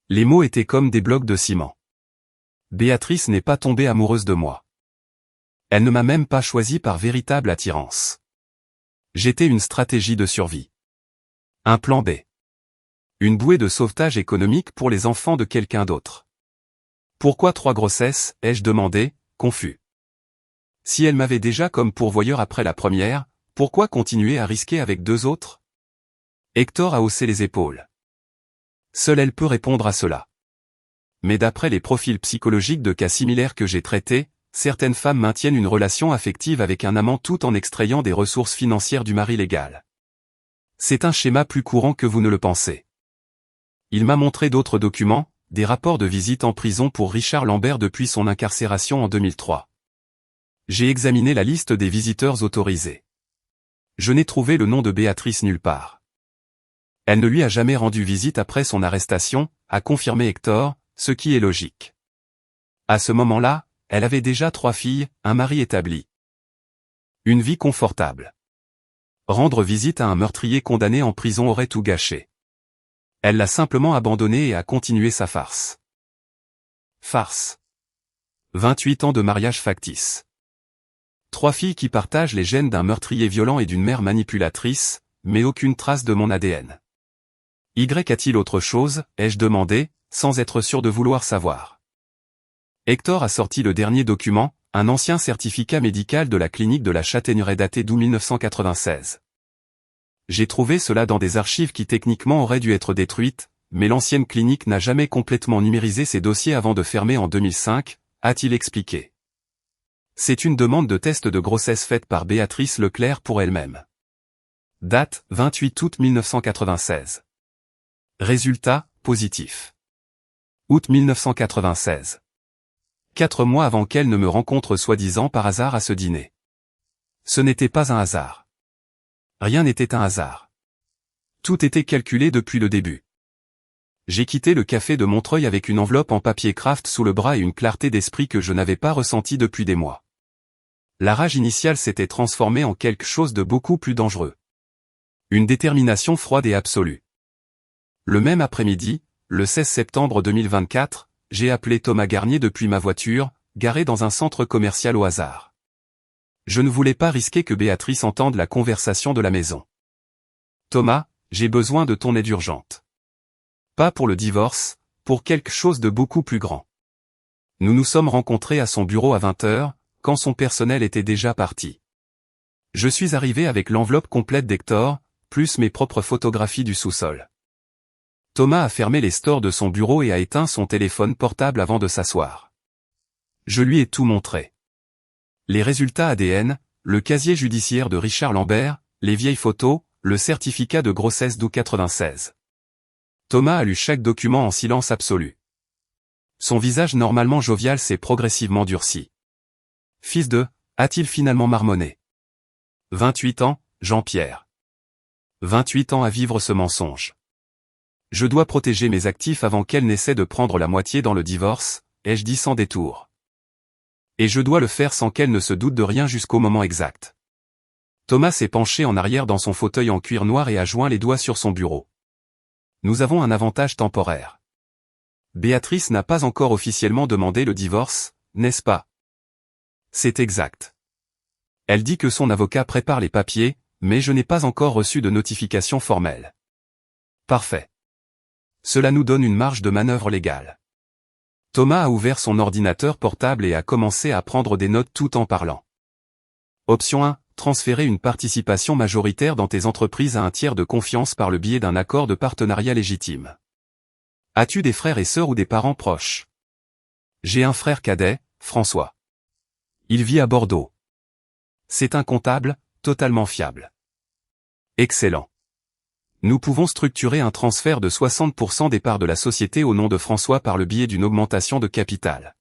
Les mots étaient comme des blocs de ciment. Béatrice n'est pas tombée amoureuse de moi. Elle ne m'a même pas choisi par véritable attirance. J'étais une stratégie de survie. Un plan B. Une bouée de sauvetage économique pour les enfants de quelqu'un d'autre. Pourquoi 3 grossesses, ai-je demandé, confus. Si elle m'avait déjà comme pourvoyeur après la première, pourquoi continuer à risquer avec 2 autres? Hector a haussé les épaules. Seule elle peut répondre à cela. Mais d'après les profils psychologiques de cas similaires que j'ai traités, certaines femmes maintiennent une relation affective avec un amant tout en extrayant des ressources financières du mari légal. C'est un schéma plus courant que vous ne le pensez. Il m'a montré d'autres documents, des rapports de visite en prison pour Richard Lambert depuis son incarcération en 2003. J'ai examiné la liste des visiteurs autorisés. Je n'ai trouvé le nom de Béatrice nulle part. Elle ne lui a jamais rendu visite après son arrestation, a confirmé Hector, ce qui est logique. À ce moment-là, elle avait déjà 3 filles, un mari établi. Une vie confortable. Rendre visite à un meurtrier condamné en prison aurait tout gâché. Elle l'a simplement abandonné et a continué sa farce. Farce. 28 ans de mariage factice. 3 filles qui partagent les gènes d'un meurtrier violent et d'une mère manipulatrice, mais aucune trace de mon ADN. Y a-t-il autre chose, ai-je demandé, sans être sûr de vouloir savoir. Hector a sorti le dernier document, un ancien certificat médical de la clinique de la Châtaigneraie daté d'août 1996. J'ai trouvé cela dans des archives qui techniquement auraient dû être détruites, mais l'ancienne clinique n'a jamais complètement numérisé ses dossiers avant de fermer en 2005, a-t-il expliqué. C'est une demande de test de grossesse faite par Béatrice Leclerc pour elle-même. Date, 28 août 1996. Résultat, positif. Août 1996. 4 mois avant qu'elle ne me rencontre soi-disant par hasard à ce dîner. Ce n'était pas un hasard. Rien n'était un hasard. Tout était calculé depuis le début. J'ai quitté le café de Montreuil avec une enveloppe en papier craft sous le bras et une clarté d'esprit que je n'avais pas ressentie depuis des mois. La rage initiale s'était transformée en quelque chose de beaucoup plus dangereux. Une détermination froide et absolue. Le même après-midi, le 16 septembre 2024, j'ai appelé Thomas Garnier depuis ma voiture, garée dans un centre commercial au hasard. Je ne voulais pas risquer que Béatrice entende la conversation de la maison. Thomas, j'ai besoin de ton aide urgente. Pas pour le divorce, pour quelque chose de beaucoup plus grand. Nous nous sommes rencontrés à son bureau à 20h, quand son personnel était déjà parti. Je suis arrivé avec l'enveloppe complète d'Hector, plus mes propres photographies du sous-sol. Thomas a fermé les stores de son bureau et a éteint son téléphone portable avant de s'asseoir. Je lui ai tout montré. Les résultats ADN, le casier judiciaire de Richard Lambert, les vieilles photos, le certificat de grossesse d'août 96. Thomas a lu chaque document en silence absolu. Son visage normalement jovial s'est progressivement durci. Fils de, a-t-il finalement marmonné. 28 ans, Jean-Pierre. 28 ans à vivre ce mensonge. Je dois protéger mes actifs avant qu'elle n'essaie de prendre la moitié dans le divorce, ai-je dit sans détour. Et je dois le faire sans qu'elle ne se doute de rien jusqu'au moment exact. Thomas s'est penché en arrière dans son fauteuil en cuir noir et a joint les doigts sur son bureau. Nous avons un avantage temporaire. Béatrice n'a pas encore officiellement demandé le divorce, n'est-ce pas? C'est exact. Elle dit que son avocat prépare les papiers, mais je n'ai pas encore reçu de notification formelle. Parfait. Cela nous donne une marge de manœuvre légale. Thomas a ouvert son ordinateur portable et a commencé à prendre des notes tout en parlant. Option 1. Transférer une participation majoritaire dans tes entreprises à un tiers de confiance par le biais d'un accord de partenariat légitime. As-tu des frères et sœurs ou des parents proches? J'ai un frère cadet, François. Il vit à Bordeaux. C'est un comptable, totalement fiable. Excellent. Nous pouvons structurer un transfert de 60% des parts de la société au nom de François par le biais d'une augmentation de capital.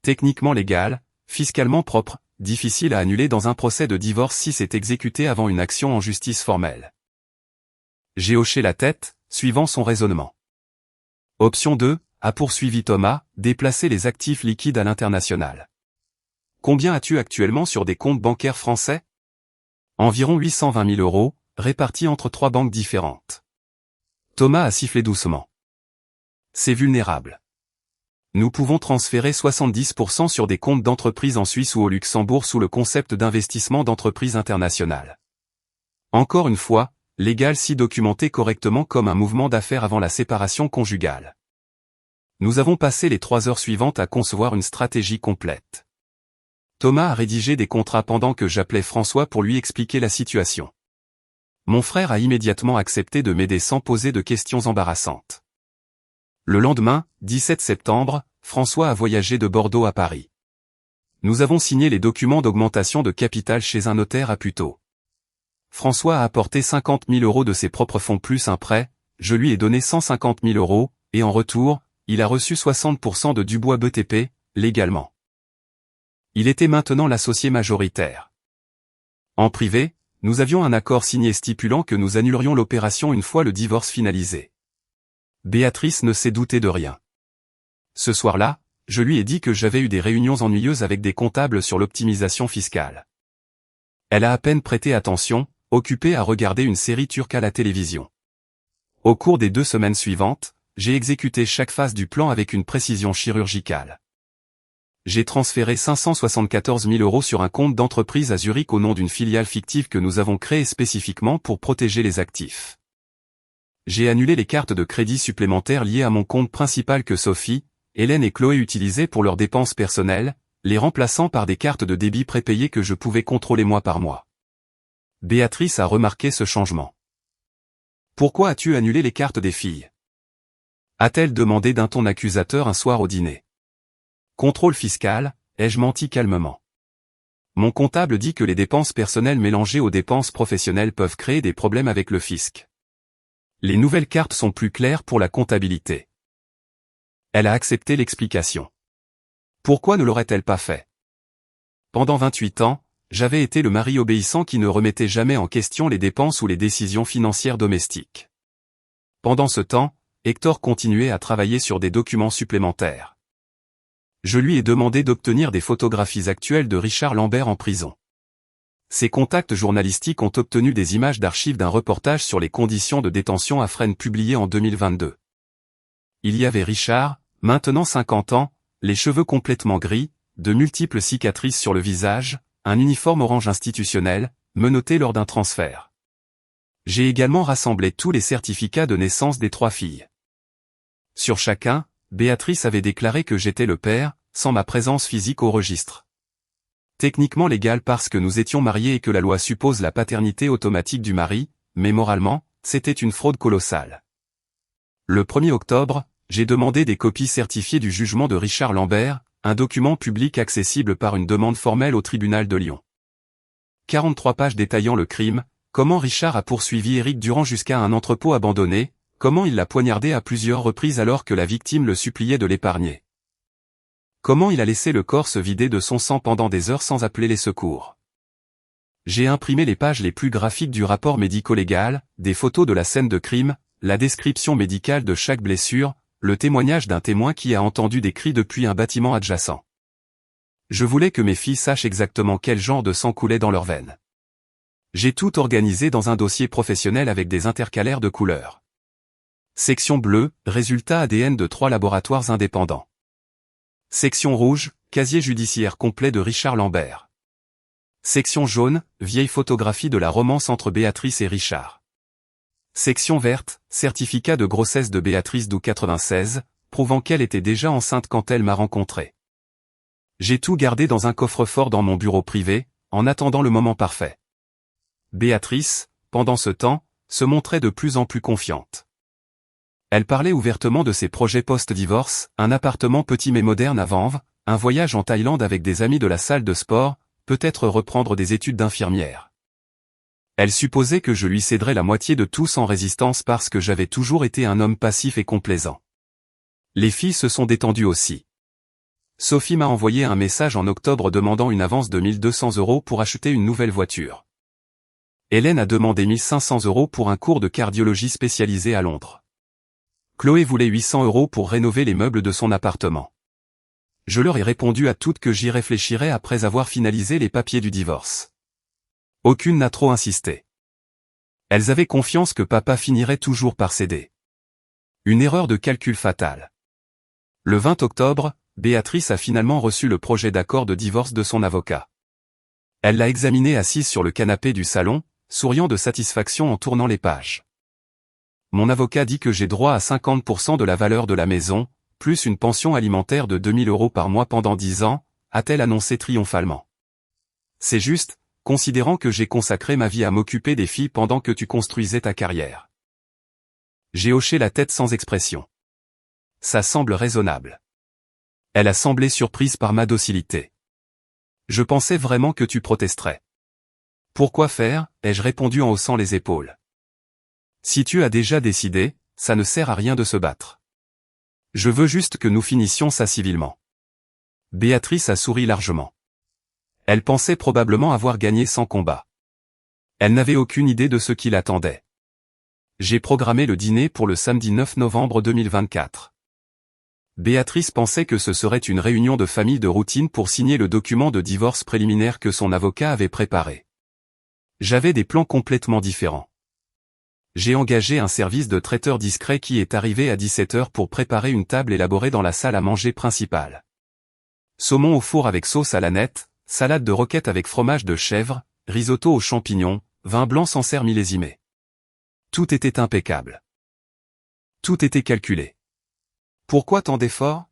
Techniquement légal, fiscalement propre, difficile à annuler dans un procès de divorce si c'est exécuté avant une action en justice formelle. J'ai hoché la tête, suivant son raisonnement. Option 2, a poursuivi Thomas, déplacer les actifs liquides à l'international. Combien as-tu actuellement sur des comptes bancaires français? Environ 820 000 €, répartis entre 3 banques différentes. Thomas a sifflé doucement. C'est vulnérable. Nous pouvons transférer 70% sur des comptes d'entreprise en Suisse ou au Luxembourg sous le concept d'investissement d'entreprise internationale. Encore une fois, légal si documenté correctement comme un mouvement d'affaires avant la séparation conjugale. Nous avons passé les 3 heures suivantes à concevoir une stratégie complète. Thomas a rédigé des contrats pendant que j'appelais François pour lui expliquer la situation. Mon frère a immédiatement accepté de m'aider sans poser de questions embarrassantes. Le lendemain, 17 septembre, François a voyagé de Bordeaux à Paris. Nous avons signé les documents d'augmentation de capital chez un notaire à Puteaux. François a apporté 50 000 € de ses propres fonds plus un prêt, je lui ai donné 150 000 €, et en retour, il a reçu 60% de Dubois BTP, légalement. Il était maintenant l'associé majoritaire. En privé, nous avions un accord signé stipulant que nous annulerions l'opération une fois le divorce finalisé. Béatrice ne s'est doutée de rien. Ce soir-là, je lui ai dit que j'avais eu des réunions ennuyeuses avec des comptables sur l'optimisation fiscale. Elle a à peine prêté attention, occupée à regarder une série turque à la télévision. Au cours des 2 semaines suivantes, j'ai exécuté chaque phase du plan avec une précision chirurgicale. J'ai transféré 574 000 € sur un compte d'entreprise à Zurich au nom d'une filiale fictive que nous avons créée spécifiquement pour protéger les actifs. J'ai annulé les cartes de crédit supplémentaires liées à mon compte principal que Sophie, Hélène et Chloé utilisaient pour leurs dépenses personnelles, les remplaçant par des cartes de débit prépayées que je pouvais contrôler mois par mois. Béatrice a remarqué ce changement. Pourquoi as-tu annulé les cartes des filles? A-t-elle demandé d'un ton accusateur un soir au dîner. Contrôle fiscal, ai-je menti calmement. Mon comptable dit que les dépenses personnelles mélangées aux dépenses professionnelles peuvent créer des problèmes avec le fisc. Les nouvelles cartes sont plus claires pour la comptabilité. Elle a accepté l'explication. Pourquoi ne l'aurait-elle pas fait? Pendant 28 ans, j'avais été le mari obéissant qui ne remettait jamais en question les dépenses ou les décisions financières domestiques. Pendant ce temps, Hector continuait à travailler sur des documents supplémentaires. Je lui ai demandé d'obtenir des photographies actuelles de Richard Lambert en prison. Ses contacts journalistiques ont obtenu des images d'archives d'un reportage sur les conditions de détention à Fresnes publié en 2022. Il y avait Richard, maintenant 50 ans, les cheveux complètement gris, de multiples cicatrices sur le visage, un uniforme orange institutionnel, menotté lors d'un transfert. J'ai également rassemblé tous les certificats de naissance des 3 filles. Sur chacun, Béatrice avait déclaré que j'étais le père, sans ma présence physique au registre. Techniquement légal parce que nous étions mariés et que la loi suppose la paternité automatique du mari, mais moralement, c'était une fraude colossale. Le 1er octobre, j'ai demandé des copies certifiées du jugement de Richard Lambert, un document public accessible par une demande formelle au tribunal de Lyon. 43 pages détaillant le crime, comment Richard a poursuivi Éric Durand jusqu'à un entrepôt abandonné, comment il l'a poignardé à plusieurs reprises alors que la victime le suppliait de l'épargner. Comment il a laissé le corps se vider de son sang pendant des heures sans appeler les secours. J'ai imprimé les pages les plus graphiques du rapport médico-légal, des photos de la scène de crime, la description médicale de chaque blessure, le témoignage d'un témoin qui a entendu des cris depuis un bâtiment adjacent. Je voulais que mes filles sachent exactement quel genre de sang coulait dans leurs veines. J'ai tout organisé dans un dossier professionnel avec des intercalaires de couleurs. Section bleue, résultat ADN de 3 laboratoires indépendants. Section rouge, casier judiciaire complet de Richard Lambert. Section jaune, vieille photographie de la romance entre Béatrice et Richard. Section verte, certificat de grossesse de Béatrice d'août 96, prouvant qu'elle était déjà enceinte quand elle m'a rencontré. J'ai tout gardé dans un coffre-fort dans mon bureau privé, en attendant le moment parfait. Béatrice, pendant ce temps, se montrait de plus en plus confiante. Elle parlait ouvertement de ses projets post-divorce, un appartement petit mais moderne à Vanves, un voyage en Thaïlande avec des amis de la salle de sport, peut-être reprendre des études d'infirmière. Elle supposait que je lui céderais la moitié de tout sans résistance parce que j'avais toujours été un homme passif et complaisant. Les filles se sont détendues aussi. Sophie m'a envoyé un message en octobre demandant une avance de 1200 € pour acheter une nouvelle voiture. Hélène a demandé 1500 € pour un cours de cardiologie spécialisé à Londres. Chloé voulait 800 € pour rénover les meubles de son appartement. Je leur ai répondu à toutes que j'y réfléchirais après avoir finalisé les papiers du divorce. Aucune n'a trop insisté. Elles avaient confiance que papa finirait toujours par céder. Une erreur de calcul fatale. Le 20 octobre, Béatrice a finalement reçu le projet d'accord de divorce de son avocat. Elle l'a examiné assise sur le canapé du salon, souriant de satisfaction en tournant les pages. Mon avocat dit que j'ai droit à 50% de la valeur de la maison, plus une pension alimentaire de 2000 € par mois pendant 10 ans, a-t-elle annoncé triomphalement. C'est juste, considérant que j'ai consacré ma vie à m'occuper des filles pendant que tu construisais ta carrière. J'ai hoché la tête sans expression. Ça semble raisonnable. Elle a semblé surprise par ma docilité. Je pensais vraiment que tu protesterais. Pourquoi faire, ai-je répondu en haussant les épaules. Si tu as déjà décidé, ça ne sert à rien de se battre. Je veux juste que nous finissions ça civilement. Béatrice a souri largement. Elle pensait probablement avoir gagné sans combat. Elle n'avait aucune idée de ce qui l'attendait. J'ai programmé le dîner pour le samedi 9 novembre 2024. Béatrice pensait que ce serait une réunion de famille de routine pour signer le document de divorce préliminaire que son avocat avait préparé. J'avais des plans complètement différents. J'ai engagé un service de traiteur discret qui est arrivé à 17 h pour préparer une table élaborée dans la salle à manger principale. Saumon au four avec sauce à l'aneth, salade de roquette avec fromage de chèvre, risotto aux champignons, vin blanc Sancerre millésimé. Tout était impeccable. Tout était calculé. Pourquoi tant d'efforts ?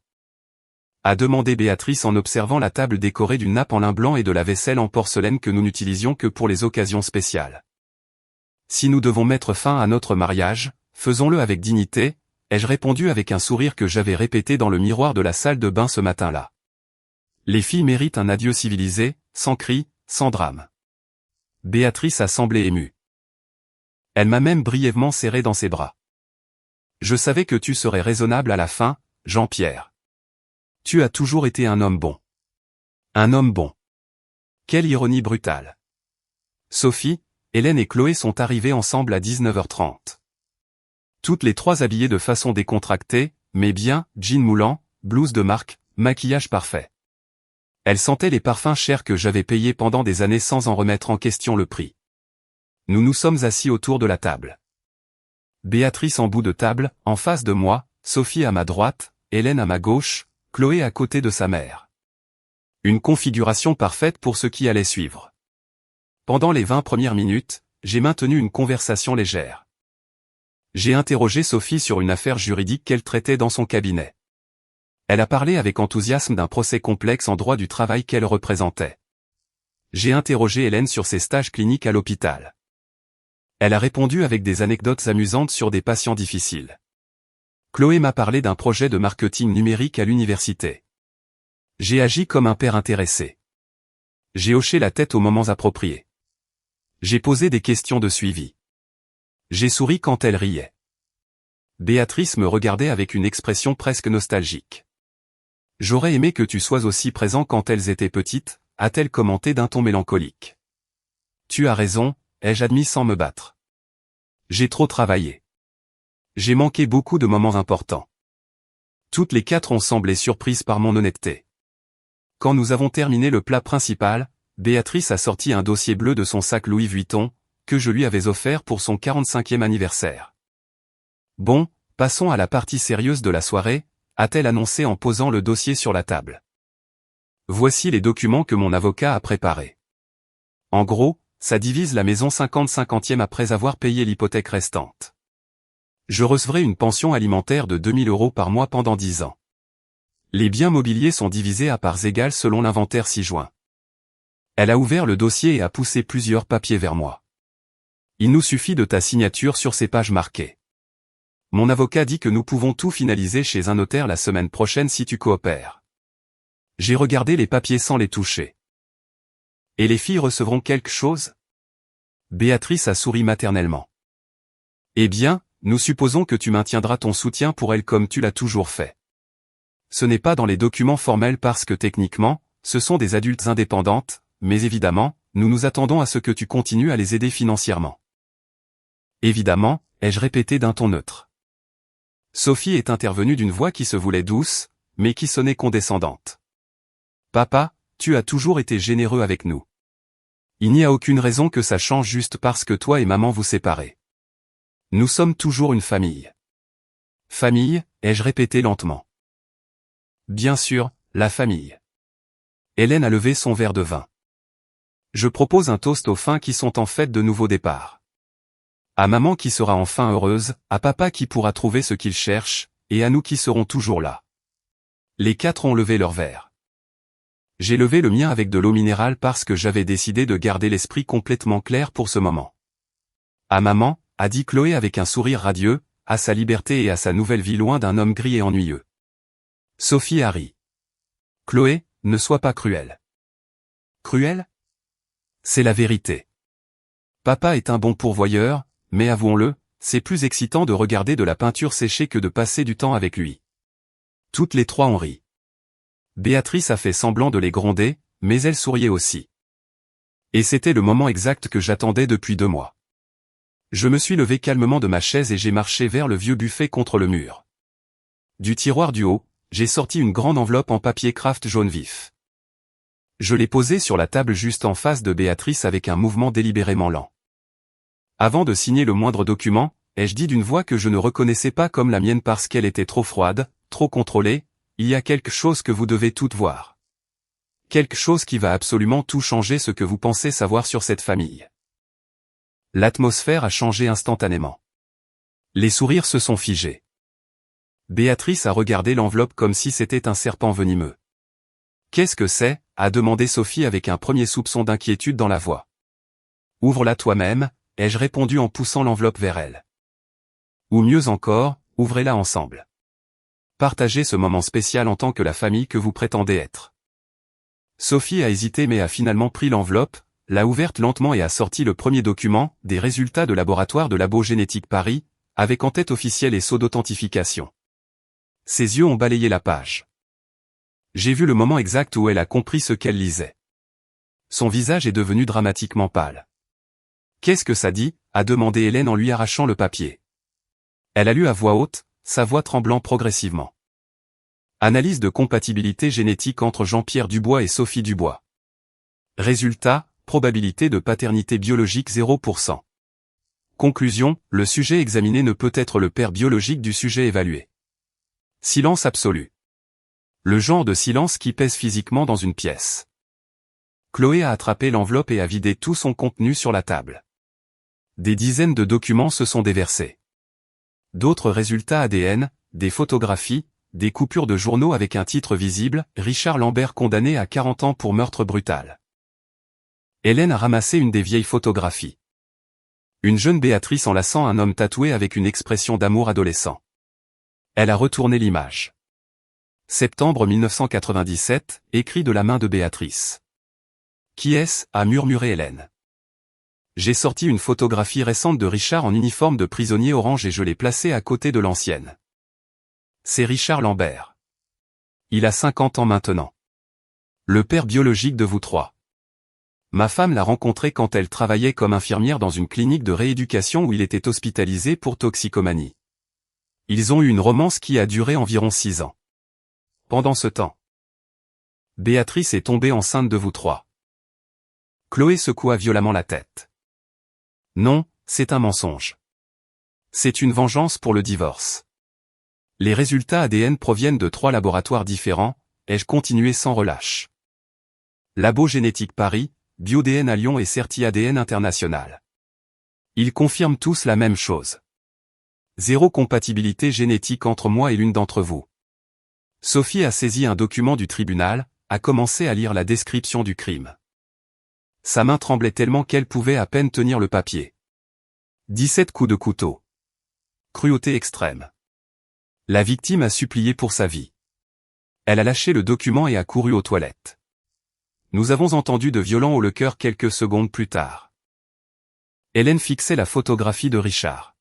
A demandé Béatrice en observant la table décorée d'une nappe en lin blanc et de la vaisselle en porcelaine que nous n'utilisions que pour les occasions spéciales. Si nous devons mettre fin à notre mariage, faisons-le avec dignité, ai-je répondu avec un sourire que j'avais répété dans le miroir de la salle de bain ce matin-là. Les filles méritent un adieu civilisé, sans cris, sans drame. Béatrice a semblé émue. Elle m'a même brièvement serré dans ses bras. Je savais que tu serais raisonnable à la fin, Jean-Pierre. Tu as toujours été un homme bon. Un homme bon. Quelle ironie brutale. Sophie, Hélène et Chloé sont arrivées ensemble à 19 h 30. Toutes les trois habillées de façon décontractée, mais bien, jean moulant, blouse de marque, maquillage parfait. Elles sentaient les parfums chers que j'avais payés pendant des années sans en remettre en question le prix. Nous nous sommes assis autour de la table. Béatrice en bout de table, en face de moi, Sophie à ma droite, Hélène à ma gauche, Chloé à côté de sa mère. Une configuration parfaite pour ce qui allait suivre. Pendant les 20 premières minutes, j'ai maintenu une conversation légère. J'ai interrogé Sophie sur une affaire juridique qu'elle traitait dans son cabinet. Elle a parlé avec enthousiasme d'un procès complexe en droit du travail qu'elle représentait. J'ai interrogé Hélène sur ses stages cliniques à l'hôpital. Elle a répondu avec des anecdotes amusantes sur des patients difficiles. Chloé m'a parlé d'un projet de marketing numérique à l'université. J'ai agi comme un père intéressé. J'ai hoché la tête aux moments appropriés. J'ai posé des questions de suivi. J'ai souri quand elle riait. Béatrice me regardait avec une expression presque nostalgique. J'aurais aimé que tu sois aussi présent quand elles étaient petites, a-t-elle commenté d'un ton mélancolique. Tu as raison, ai-je admis sans me battre. J'ai trop travaillé. J'ai manqué beaucoup de moments importants. Toutes les quatre ont semblé surprises par mon honnêteté. Quand nous avons terminé le plat principal, Béatrice a sorti un dossier bleu de son sac Louis Vuitton, que je lui avais offert pour son 45e anniversaire. Bon, passons à la partie sérieuse de la soirée, a-t-elle annoncé en posant le dossier sur la table. Voici les documents que mon avocat a préparés. En gros, ça divise la maison 50/50 après avoir payé l'hypothèque restante. Je recevrai une pension alimentaire de 2000 € par mois pendant 10 ans. Les biens mobiliers sont divisés à parts égales selon l'inventaire ci-joint. Elle a ouvert le dossier et a poussé plusieurs papiers vers moi. Il nous suffit de ta signature sur ces pages marquées. Mon avocat dit que nous pouvons tout finaliser chez un notaire la semaine prochaine si tu coopères. J'ai regardé les papiers sans les toucher. Et les filles recevront quelque chose? Béatrice a souri maternellement. Eh bien, nous supposons que tu maintiendras ton soutien pour elles comme tu l'as toujours fait. Ce n'est pas dans les documents formels parce que techniquement, ce sont des adultes indépendantes, mais évidemment, nous nous attendons à ce que tu continues à les aider financièrement. Évidemment, ai-je répété d'un ton neutre. Sophie est intervenue d'une voix qui se voulait douce, mais qui sonnait condescendante. Papa, tu as toujours été généreux avec nous. Il n'y a aucune raison que ça change juste parce que toi et maman vous séparez. Nous sommes toujours une famille. Famille, ai-je répété lentement. Bien sûr, la famille. Hélène a levé son verre de vin. Je propose un toast aux fins qui sont en fête de nouveau départ. À maman qui sera enfin heureuse, à papa qui pourra trouver ce qu'il cherche, et à nous qui serons toujours là. Les 4 ont levé leur verre. J'ai levé le mien avec de l'eau minérale parce que j'avais décidé de garder l'esprit complètement clair pour ce moment. À maman, a dit Chloé avec un sourire radieux, à sa liberté et à sa nouvelle vie loin d'un homme gris et ennuyeux. Sophie a ri. Chloé, ne sois pas cruelle. Cruelle? C'est la vérité. Papa est un bon pourvoyeur, mais avouons-le, c'est plus excitant de regarder de la peinture sécher que de passer du temps avec lui. Toutes les 3 ont ri. Béatrice a fait semblant de les gronder, mais elle souriait aussi. Et c'était le moment exact que j'attendais depuis 2 mois. Je me suis levé calmement de ma chaise et j'ai marché vers le vieux buffet contre le mur. Du tiroir du haut, j'ai sorti une grande enveloppe en papier craft jaune vif. Je l'ai posée sur la table juste en face de Béatrice avec un mouvement délibérément lent. Avant de signer le moindre document, ai-je dit d'une voix que je ne reconnaissais pas comme la mienne parce qu'elle était trop froide, trop contrôlée, il y a quelque chose que vous devez toutes voir. Quelque chose qui va absolument tout changer ce que vous pensez savoir sur cette famille. L'atmosphère a changé instantanément. Les sourires se sont figés. Béatrice a regardé l'enveloppe comme si c'était un serpent venimeux. Qu'est-ce que c'est? A demandé Sophie avec un premier soupçon d'inquiétude dans la voix. Ouvre-la toi-même, ai-je répondu en poussant l'enveloppe vers elle. Ou mieux encore, ouvrez-la ensemble. Partagez ce moment spécial en tant que la famille que vous prétendez être. Sophie a hésité mais a finalement pris l'enveloppe, l'a ouverte lentement et a sorti le premier document, des résultats de laboratoire de Labo Génétique Paris, avec en tête officielle et sceau d'authentification. Ses yeux ont balayé la page. J'ai vu le moment exact où elle a compris ce qu'elle lisait. Son visage est devenu dramatiquement pâle. Qu'est-ce que ça dit? A demandé Hélène en lui arrachant le papier. Elle a lu à voix haute, sa voix tremblant progressivement. Analyse de compatibilité génétique entre Jean-Pierre Dubois et Sophie Dubois. Résultat, probabilité de paternité biologique 0%. Conclusion, le sujet examiné ne peut être le père biologique du sujet évalué. Silence absolu. Le genre de silence qui pèse physiquement dans une pièce. Chloé a attrapé l'enveloppe et a vidé tout son contenu sur la table. Des dizaines de documents se sont déversés. D'autres résultats ADN, des photographies, des coupures de journaux avec un titre visible, Richard Lambert condamné à 40 ans pour meurtre brutal. Hélène a ramassé une des vieilles photographies. Une jeune Béatrice enlaçant un homme tatoué avec une expression d'amour adolescent. Elle a retourné l'image. Septembre 1997, écrit de la main de Béatrice. Qui est-ce? A murmuré Hélène. J'ai sorti une photographie récente de Richard en uniforme de prisonnier orange et je l'ai placée à côté de l'ancienne. C'est Richard Lambert. Il a 50 ans maintenant. Le père biologique de vous 3. Ma femme l'a rencontré quand elle travaillait comme infirmière dans une clinique de rééducation où il était hospitalisé pour toxicomanie. Ils ont eu une romance qui a duré environ 6 ans. Pendant ce temps, Béatrice est tombée enceinte de vous 3. Chloé secoua violemment la tête. Non, c'est un mensonge. C'est une vengeance pour le divorce. Les résultats ADN proviennent de 3 laboratoires différents, ai-je continué sans relâche. Labo Génétique Paris, BioDN à Lyon et Certi ADN International. Ils confirment tous la même chose. 0 compatibilité génétique entre moi et l'une d'entre vous. Sophie a saisi un document du tribunal, a commencé à lire la description du crime. Sa main tremblait tellement qu'elle pouvait à peine tenir le papier. 17 coups de couteau. Cruauté extrême. La victime a supplié pour sa vie. Elle a lâché le document et a couru aux toilettes. Nous avons entendu de violents hauts le cœur quelques secondes plus tard. Hélène fixait la photographie de Richard.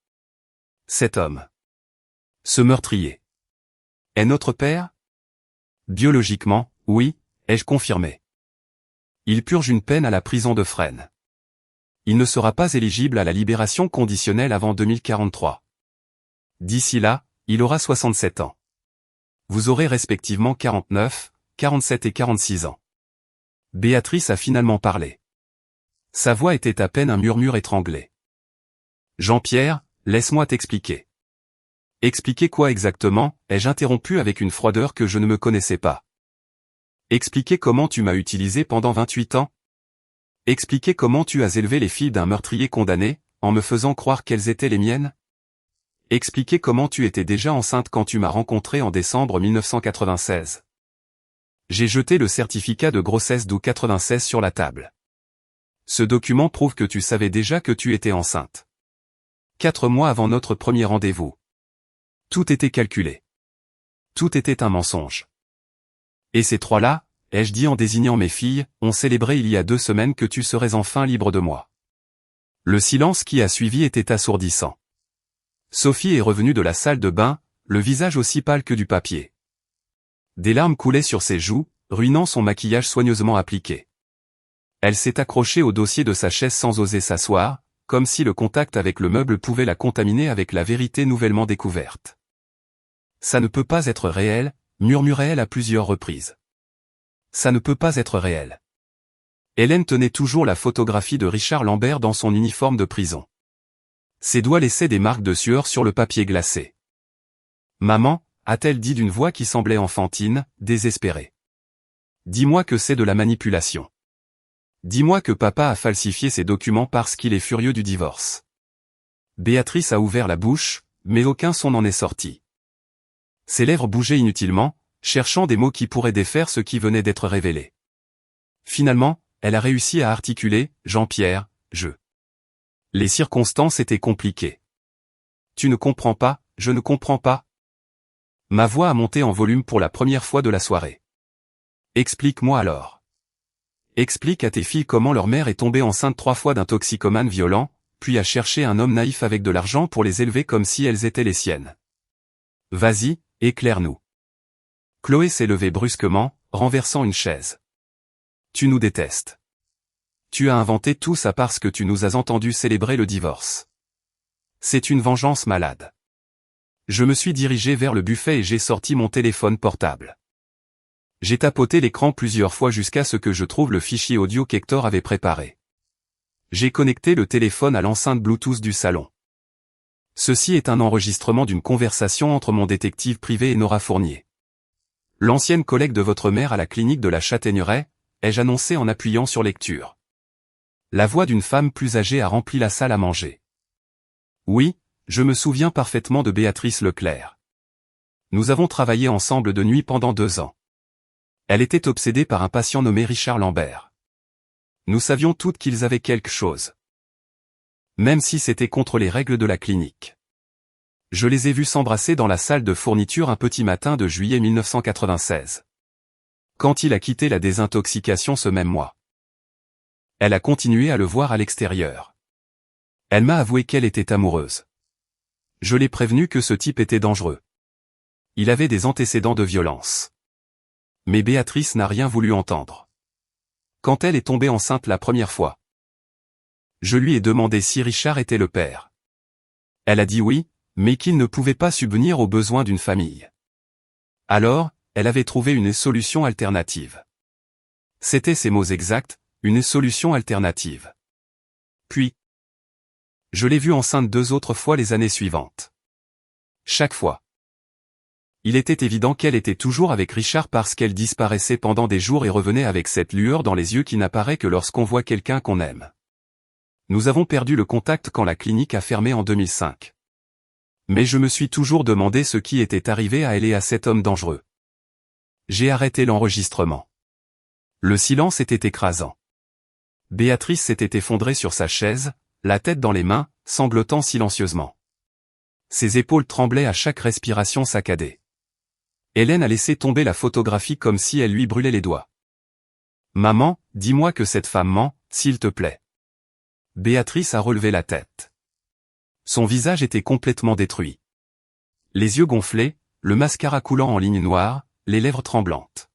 Cet homme. Ce meurtrier. Est notre père? Biologiquement, oui, ai-je confirmé. Il purge une peine à la prison de Fresnes. Il ne sera pas éligible à la libération conditionnelle avant 2043. D'ici là, il aura 67 ans. Vous aurez respectivement 49, 47 et 46 ans. Béatrice a finalement parlé. Sa voix était à peine un murmure étranglé. Jean-Pierre, laisse-moi t'expliquer. Expliquer quoi exactement, ai-je interrompu avec une froideur que je ne me connaissais pas. Expliquer comment tu m'as utilisé pendant 28 ans? Expliquer comment tu as élevé les filles d'un meurtrier condamné, en me faisant croire qu'elles étaient les miennes? Expliquer comment tu étais déjà enceinte quand tu m'as rencontré en décembre 1996. J'ai jeté le certificat de grossesse d'août 96 sur la table. Ce document prouve que tu savais déjà que tu étais enceinte. 4 mois avant notre premier rendez-vous. Tout était calculé. Tout était un mensonge. Et ces trois-là, ai-je dit en désignant mes filles, ont célébré il y a 2 semaines que tu serais enfin libre de moi. Le silence qui a suivi était assourdissant. Sophie est revenue de la salle de bain, le visage aussi pâle que du papier. Des larmes coulaient sur ses joues, ruinant son maquillage soigneusement appliqué. Elle s'est accrochée au dossier de sa chaise sans oser s'asseoir, comme si le contact avec le meuble pouvait la contaminer avec la vérité nouvellement découverte. Ça ne peut pas être réel, murmurait-elle à plusieurs reprises. Ça ne peut pas être réel. Hélène tenait toujours la photographie de Richard Lambert dans son uniforme de prison. Ses doigts laissaient des marques de sueur sur le papier glacé. Maman, a-t-elle dit d'une voix qui semblait enfantine, désespérée. Dis-moi que c'est de la manipulation. Dis-moi que papa a falsifié ses documents parce qu'il est furieux du divorce. Béatrice a ouvert la bouche, mais aucun son n'en est sorti. Ses lèvres bougeaient inutilement, cherchant des mots qui pourraient défaire ce qui venait d'être révélé. Finalement, elle a réussi à articuler « Jean-Pierre, je ». Les circonstances étaient compliquées. Tu ne comprends pas, je ne comprends pas. Ma voix a monté en volume pour la première fois de la soirée. Explique-moi alors. Explique à tes filles comment leur mère est tombée enceinte 3 fois d'un toxicomane violent, puis a cherché un homme naïf avec de l'argent pour les élever comme si elles étaient les siennes. Vas-y, éclaire-nous. Chloé s'est levée brusquement, renversant une chaise. Tu nous détestes. Tu as inventé tout ça parce que tu nous as entendus célébrer le divorce. C'est une vengeance malade. Je me suis dirigé vers le buffet et j'ai sorti mon téléphone portable. J'ai tapoté l'écran plusieurs fois jusqu'à ce que je trouve le fichier audio qu'Hector avait préparé. J'ai connecté le téléphone à l'enceinte Bluetooth du salon. Ceci est un enregistrement d'une conversation entre mon détective privé et Nora Fournier. L'ancienne collègue de votre mère à la clinique de la Châtaigneraie, ai-je annoncé en appuyant sur lecture. La voix d'une femme plus âgée a rempli la salle à manger. Oui, je me souviens parfaitement de Béatrice Leclerc. Nous avons travaillé ensemble de nuit pendant 2 ans. Elle était obsédée par un patient nommé Richard Lambert. Nous savions toutes qu'ils avaient quelque chose. Même si c'était contre les règles de la clinique. Je les ai vus s'embrasser dans la salle de fourniture un petit matin de juillet 1996. Quand il a quitté la désintoxication ce même mois. Elle a continué à le voir à l'extérieur. Elle m'a avoué qu'elle était amoureuse. Je l'ai prévenu que ce type était dangereux. Il avait des antécédents de violence. Mais Béatrice n'a rien voulu entendre. Quand elle est tombée enceinte la première fois, je lui ai demandé si Richard était le père. Elle a dit oui, mais qu'il ne pouvait pas subvenir aux besoins d'une famille. Alors, elle avait trouvé une solution alternative. C'étaient ses mots exacts, une solution alternative. Puis, je l'ai vue enceinte 2 autres fois les années suivantes. Chaque fois. Il était évident qu'elle était toujours avec Richard parce qu'elle disparaissait pendant des jours et revenait avec cette lueur dans les yeux qui n'apparaît que lorsqu'on voit quelqu'un qu'on aime. Nous avons perdu le contact quand la clinique a fermé en 2005. Mais je me suis toujours demandé ce qui était arrivé à elle et à cet homme dangereux. J'ai arrêté l'enregistrement. Le silence était écrasant. Béatrice s'était effondrée sur sa chaise, la tête dans les mains, sanglotant silencieusement. Ses épaules tremblaient à chaque respiration saccadée. Hélène a laissé tomber la photographie comme si elle lui brûlait les doigts. Maman, dis-moi que cette femme ment, s'il te plaît. Béatrice a relevé la tête. Son visage était complètement détruit. Les yeux gonflés, le mascara coulant en lignes noires, les lèvres tremblantes.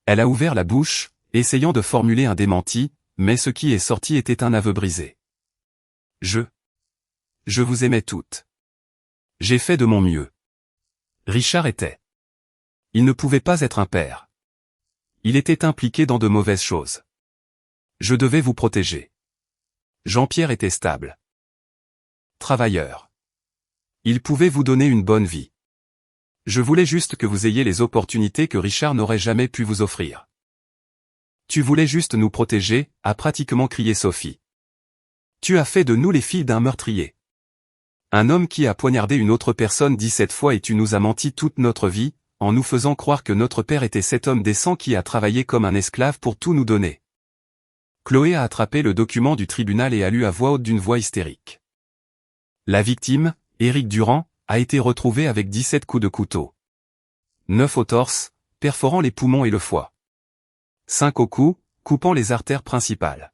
Elle a ouvert la bouche, essayant de formuler un démenti, mais ce qui est sorti était un aveu brisé. Je vous aimais toutes. J'ai fait de mon mieux. Richard était. Il ne pouvait pas être un père. Il était impliqué dans de mauvaises choses. Je devais vous protéger. Jean-Pierre était stable. Travailleur. Il pouvait vous donner une bonne vie. Je voulais juste que vous ayez les opportunités que Richard n'aurait jamais pu vous offrir. Tu voulais juste nous protéger, a pratiquement crié Sophie. Tu as fait de nous les filles d'un meurtrier. Un homme qui a poignardé une autre personne 17 fois et tu nous as menti toute notre vie, en nous faisant croire que notre père était cet homme décent qui a travaillé comme un esclave pour tout nous donner. Chloé a attrapé le document du tribunal et a lu à voix haute d'une voix hystérique. La victime, Éric Durand, a été retrouvé avec 17 coups de couteau. 9 au torse, perforant les poumons et le foie. 5 au cou, coupant les artères principales.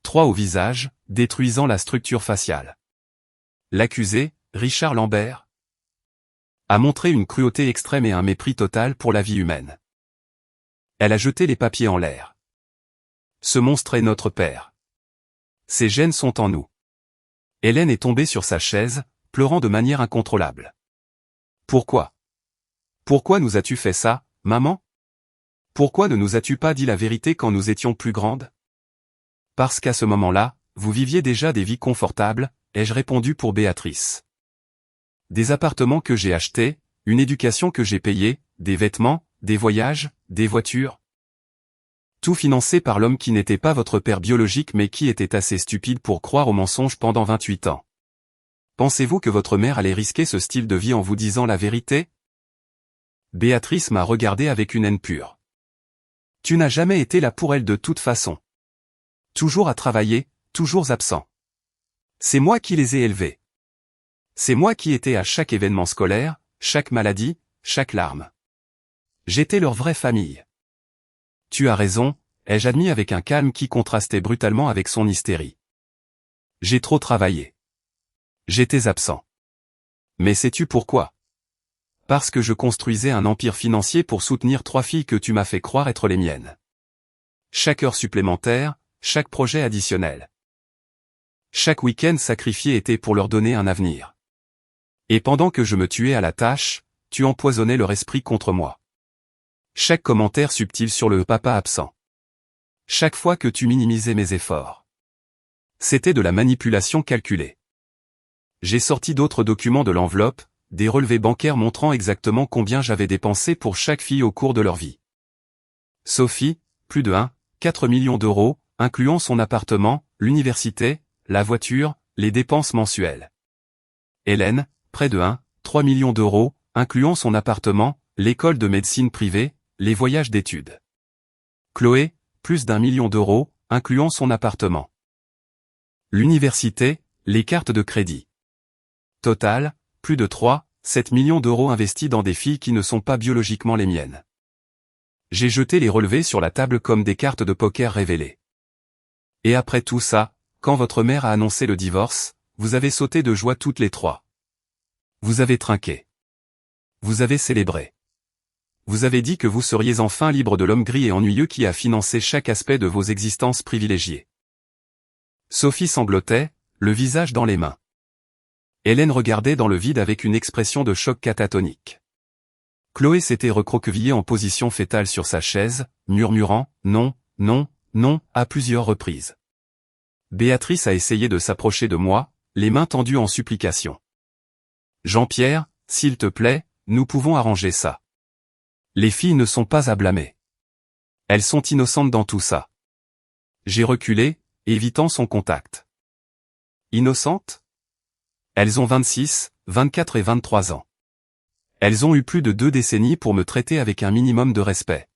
3 au visage, détruisant la structure faciale. L'accusé, Richard Lambert, a montré une cruauté extrême et un mépris total pour la vie humaine. Elle a jeté les papiers en l'air. Ce monstre est notre père. Ses gènes sont en nous. Hélène est tombée sur sa chaise, pleurant de manière incontrôlable. Pourquoi? Pourquoi nous as-tu fait ça, maman? Pourquoi ne nous as-tu pas dit la vérité quand nous étions plus grandes? Parce qu'à ce moment-là, vous viviez déjà des vies confortables, ai-je répondu pour Béatrice. Des appartements que j'ai achetés, une éducation que j'ai payée, des vêtements, des voyages, des voitures. Tout financé par l'homme qui n'était pas votre père biologique mais qui était assez stupide pour croire au mensonge pendant 28 ans. Pensez-vous que votre mère allait risquer ce style de vie en vous disant la vérité? Béatrice m'a regardé avec une haine pure. Tu n'as jamais été là pour elle de toute façon. Toujours à travailler, toujours absent. C'est moi qui les ai élevés. C'est moi qui étais à chaque événement scolaire, chaque maladie, chaque larme. J'étais leur vraie famille. Tu as raison, ai-je admis avec un calme qui contrastait brutalement avec son hystérie. J'ai trop travaillé. J'étais absent. Mais sais-tu pourquoi? Parce que je construisais un empire financier pour soutenir 3 filles que tu m'as fait croire être les miennes. Chaque heure supplémentaire, chaque projet additionnel. Chaque week-end sacrifié était pour leur donner un avenir. Et pendant que je me tuais à la tâche, tu empoisonnais leur esprit contre moi. Chaque commentaire subtil sur le papa absent. Chaque fois que tu minimisais mes efforts. C'était de la manipulation calculée. J'ai sorti d'autres documents de l'enveloppe, des relevés bancaires montrant exactement combien j'avais dépensé pour chaque fille au cours de leur vie. Sophie, plus de 4 millions d'euros, incluant son appartement, l'université, la voiture, les dépenses mensuelles. Hélène, près de 3 millions d'euros, incluant son appartement, l'école de médecine privée, les voyages d'études. Chloé, plus d'1 million d'euros, incluant son appartement. L'université, les cartes de crédit. Total, plus de 7 millions d'euros investis dans des filles qui ne sont pas biologiquement les miennes. J'ai jeté les relevés sur la table comme des cartes de poker révélées. Et après tout ça, quand votre mère a annoncé le divorce, vous avez sauté de joie toutes les 3. Vous avez trinqué. Vous avez célébré. Vous avez dit que vous seriez enfin libre de l'homme gris et ennuyeux qui a financé chaque aspect de vos existences privilégiées. Sophie sanglotait, le visage dans les mains. Hélène regardait dans le vide avec une expression de choc catatonique. Chloé s'était recroquevillée en position fétale sur sa chaise, murmurant « Non, non, non » à plusieurs reprises. Béatrice a essayé de s'approcher de moi, les mains tendues en supplication. « Jean-Pierre, s'il te plaît, nous pouvons arranger ça. Les filles ne sont pas à blâmer. Elles sont innocentes dans tout ça. » J'ai reculé, évitant son contact. « Innocentes ? Elles ont 26, 24 et 23 ans. Elles ont eu plus de 2 décennies pour me traiter avec un minimum de respect.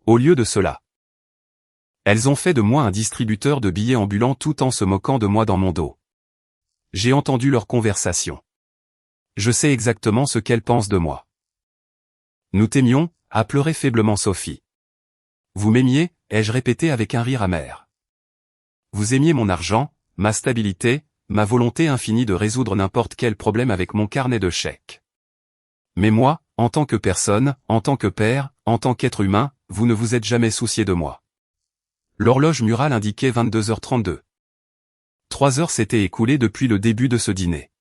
Au lieu de cela, elles ont fait de moi un distributeur de billets ambulants tout en se moquant de moi dans mon dos. J'ai entendu leur conversation. Je sais exactement ce qu'elle pense de moi. Nous t'aimions, a pleuré faiblement Sophie. Vous m'aimiez, ai-je répété avec un rire amer. Vous aimiez mon argent, ma stabilité, ma volonté infinie de résoudre n'importe quel problème avec mon carnet de chèques. Mais moi, en tant que personne, en tant que père, en tant qu'être humain, vous ne vous êtes jamais soucié de moi. L'horloge murale indiquait 22h32. 3 heures s'étaient écoulées depuis le début de ce dîner.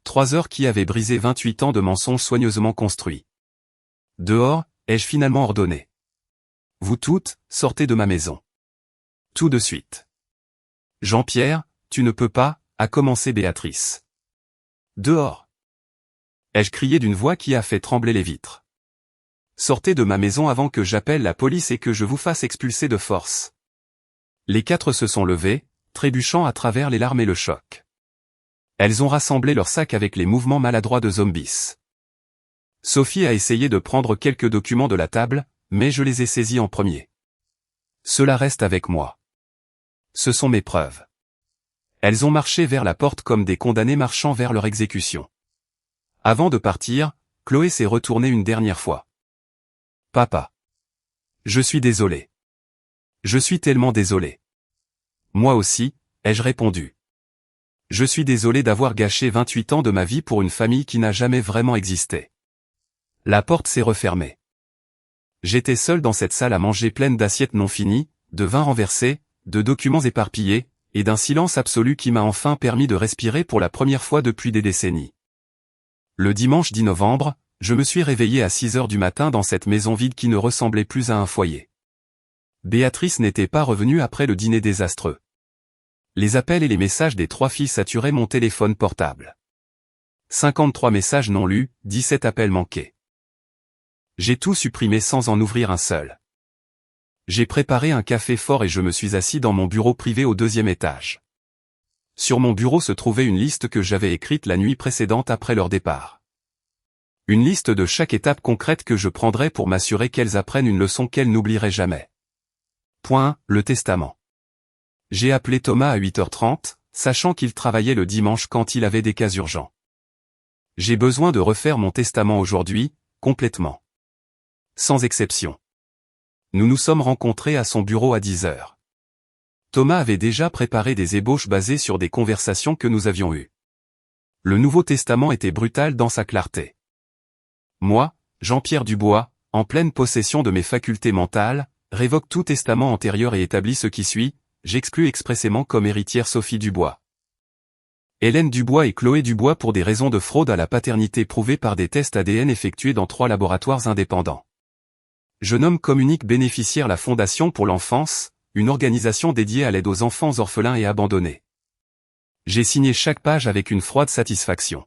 3 heures qui avaient brisé 28 ans de mensonges soigneusement construits. Dehors, ai-je finalement ordonné. Vous toutes, sortez de ma maison. Tout de suite. Jean-Pierre, tu ne peux pas, a commencé Béatrice. Dehors. Ai-je crié d'une voix qui a fait trembler les vitres. Sortez de ma maison avant que j'appelle la police et que je vous fasse expulser de force. Les 4 se sont levés, trébuchant à travers les larmes et le choc. Elles ont rassemblé leurs sacs avec les mouvements maladroits de zombies. Sophie a essayé de prendre quelques documents de la table, mais je les ai saisis en premier. Cela reste avec moi. Ce sont mes preuves. Elles ont marché vers la porte comme des condamnés marchant vers leur exécution. Avant de partir, Chloé s'est retournée une dernière fois. Papa. Je suis désolé. Je suis tellement désolé. Moi aussi, ai-je répondu. Je suis désolé d'avoir gâché 28 ans de ma vie pour une famille qui n'a jamais vraiment existé. La porte s'est refermée. J'étais seul dans cette salle à manger pleine d'assiettes non finies, de vin renversé, de documents éparpillés, et d'un silence absolu qui m'a enfin permis de respirer pour la première fois depuis des décennies. Le dimanche 10 novembre, je me suis réveillé à 6 heures du matin dans cette maison vide qui ne ressemblait plus à un foyer. Béatrice n'était pas revenue après le dîner désastreux. Les appels et les messages des 3 filles saturaient mon téléphone portable. 53 messages non lus, 17 appels manqués. J'ai tout supprimé sans en ouvrir un seul. J'ai préparé un café fort et je me suis assis dans mon bureau privé au 2e étage. Sur mon bureau se trouvait une liste que j'avais écrite la nuit précédente après leur départ. Une liste de chaque étape concrète que je prendrais pour m'assurer qu'elles apprennent une leçon qu'elles n'oublieraient jamais. Point, le testament. J'ai appelé Thomas à 8h30, sachant qu'il travaillait le dimanche quand il avait des cas urgents. J'ai besoin de refaire mon testament aujourd'hui, complètement. Sans exception. Nous nous sommes rencontrés à son bureau à 10h. Thomas avait déjà préparé des ébauches basées sur des conversations que nous avions eues. Le Nouveau Testament était brutal dans sa clarté. Moi, Jean-Pierre Dubois, en pleine possession de mes facultés mentales, révoque tout testament antérieur et établit ce qui suit, j'exclus expressément comme héritière Sophie Dubois. Hélène Dubois et Chloé Dubois pour des raisons de fraude à la paternité prouvées par des tests ADN effectués dans 3 laboratoires indépendants. Je nomme comme unique bénéficiaire la Fondation pour l'enfance, une organisation dédiée à l'aide aux enfants orphelins et abandonnés. J'ai signé chaque page avec une froide satisfaction.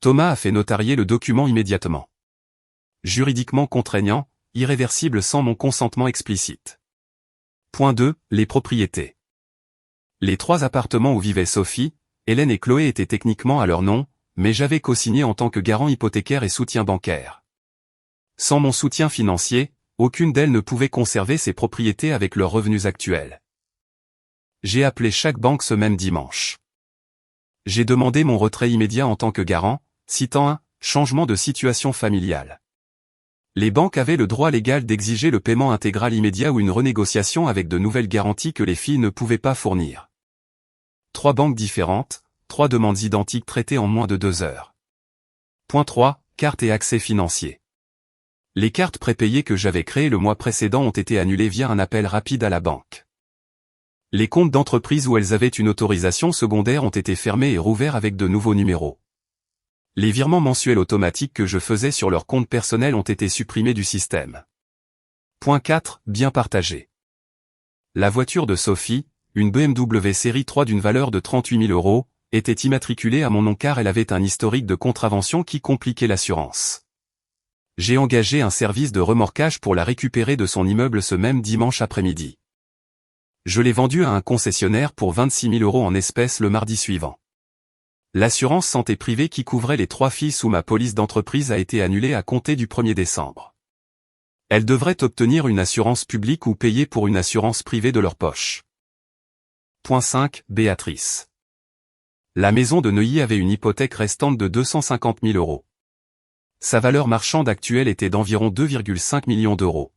Thomas a fait notarier le document immédiatement. Juridiquement contraignant, irréversible sans mon consentement explicite. Point 2. Les propriétés. Les 3 appartements où vivaient Sophie, Hélène et Chloé étaient techniquement à leur nom, mais j'avais co-signé en tant que garant hypothécaire et soutien bancaire. Sans mon soutien financier, aucune d'elles ne pouvait conserver ses propriétés avec leurs revenus actuels. J'ai appelé chaque banque ce même dimanche. J'ai demandé mon retrait immédiat en tant que garant, citant un « changement de situation familiale ». Les banques avaient le droit légal d'exiger le paiement intégral immédiat ou une renégociation avec de nouvelles garanties que les filles ne pouvaient pas fournir. 3 banques différentes, 3 demandes identiques traitées en moins de 2 heures. Point 3. Cartes et accès financiers. Les cartes prépayées que j'avais créées le mois précédent ont été annulées via un appel rapide à la banque. Les comptes d'entreprise où elles avaient une autorisation secondaire ont été fermés et rouverts avec de nouveaux numéros. Les virements mensuels automatiques que je faisais sur leur compte personnel ont été supprimés du système. Point 4. Bien partagé. La voiture de Sophie, une BMW série 3 d'une valeur de 38 000 €, était immatriculée à mon nom car elle avait un historique de contravention qui compliquait l'assurance. J'ai engagé un service de remorquage pour la récupérer de son immeuble ce même dimanche après-midi. Je l'ai vendue à un concessionnaire pour 26 000 € en espèces le mardi suivant. L'assurance santé privée qui couvrait les 3 filles sous ma police d'entreprise a été annulée à compter du 1er décembre. Elles devraient obtenir une assurance publique ou payer pour une assurance privée de leur poche. Point 5. Béatrice. La maison de Neuilly avait une hypothèque restante de 250 000 euros. Sa valeur marchande actuelle était d'environ 2,5 millions d'euros.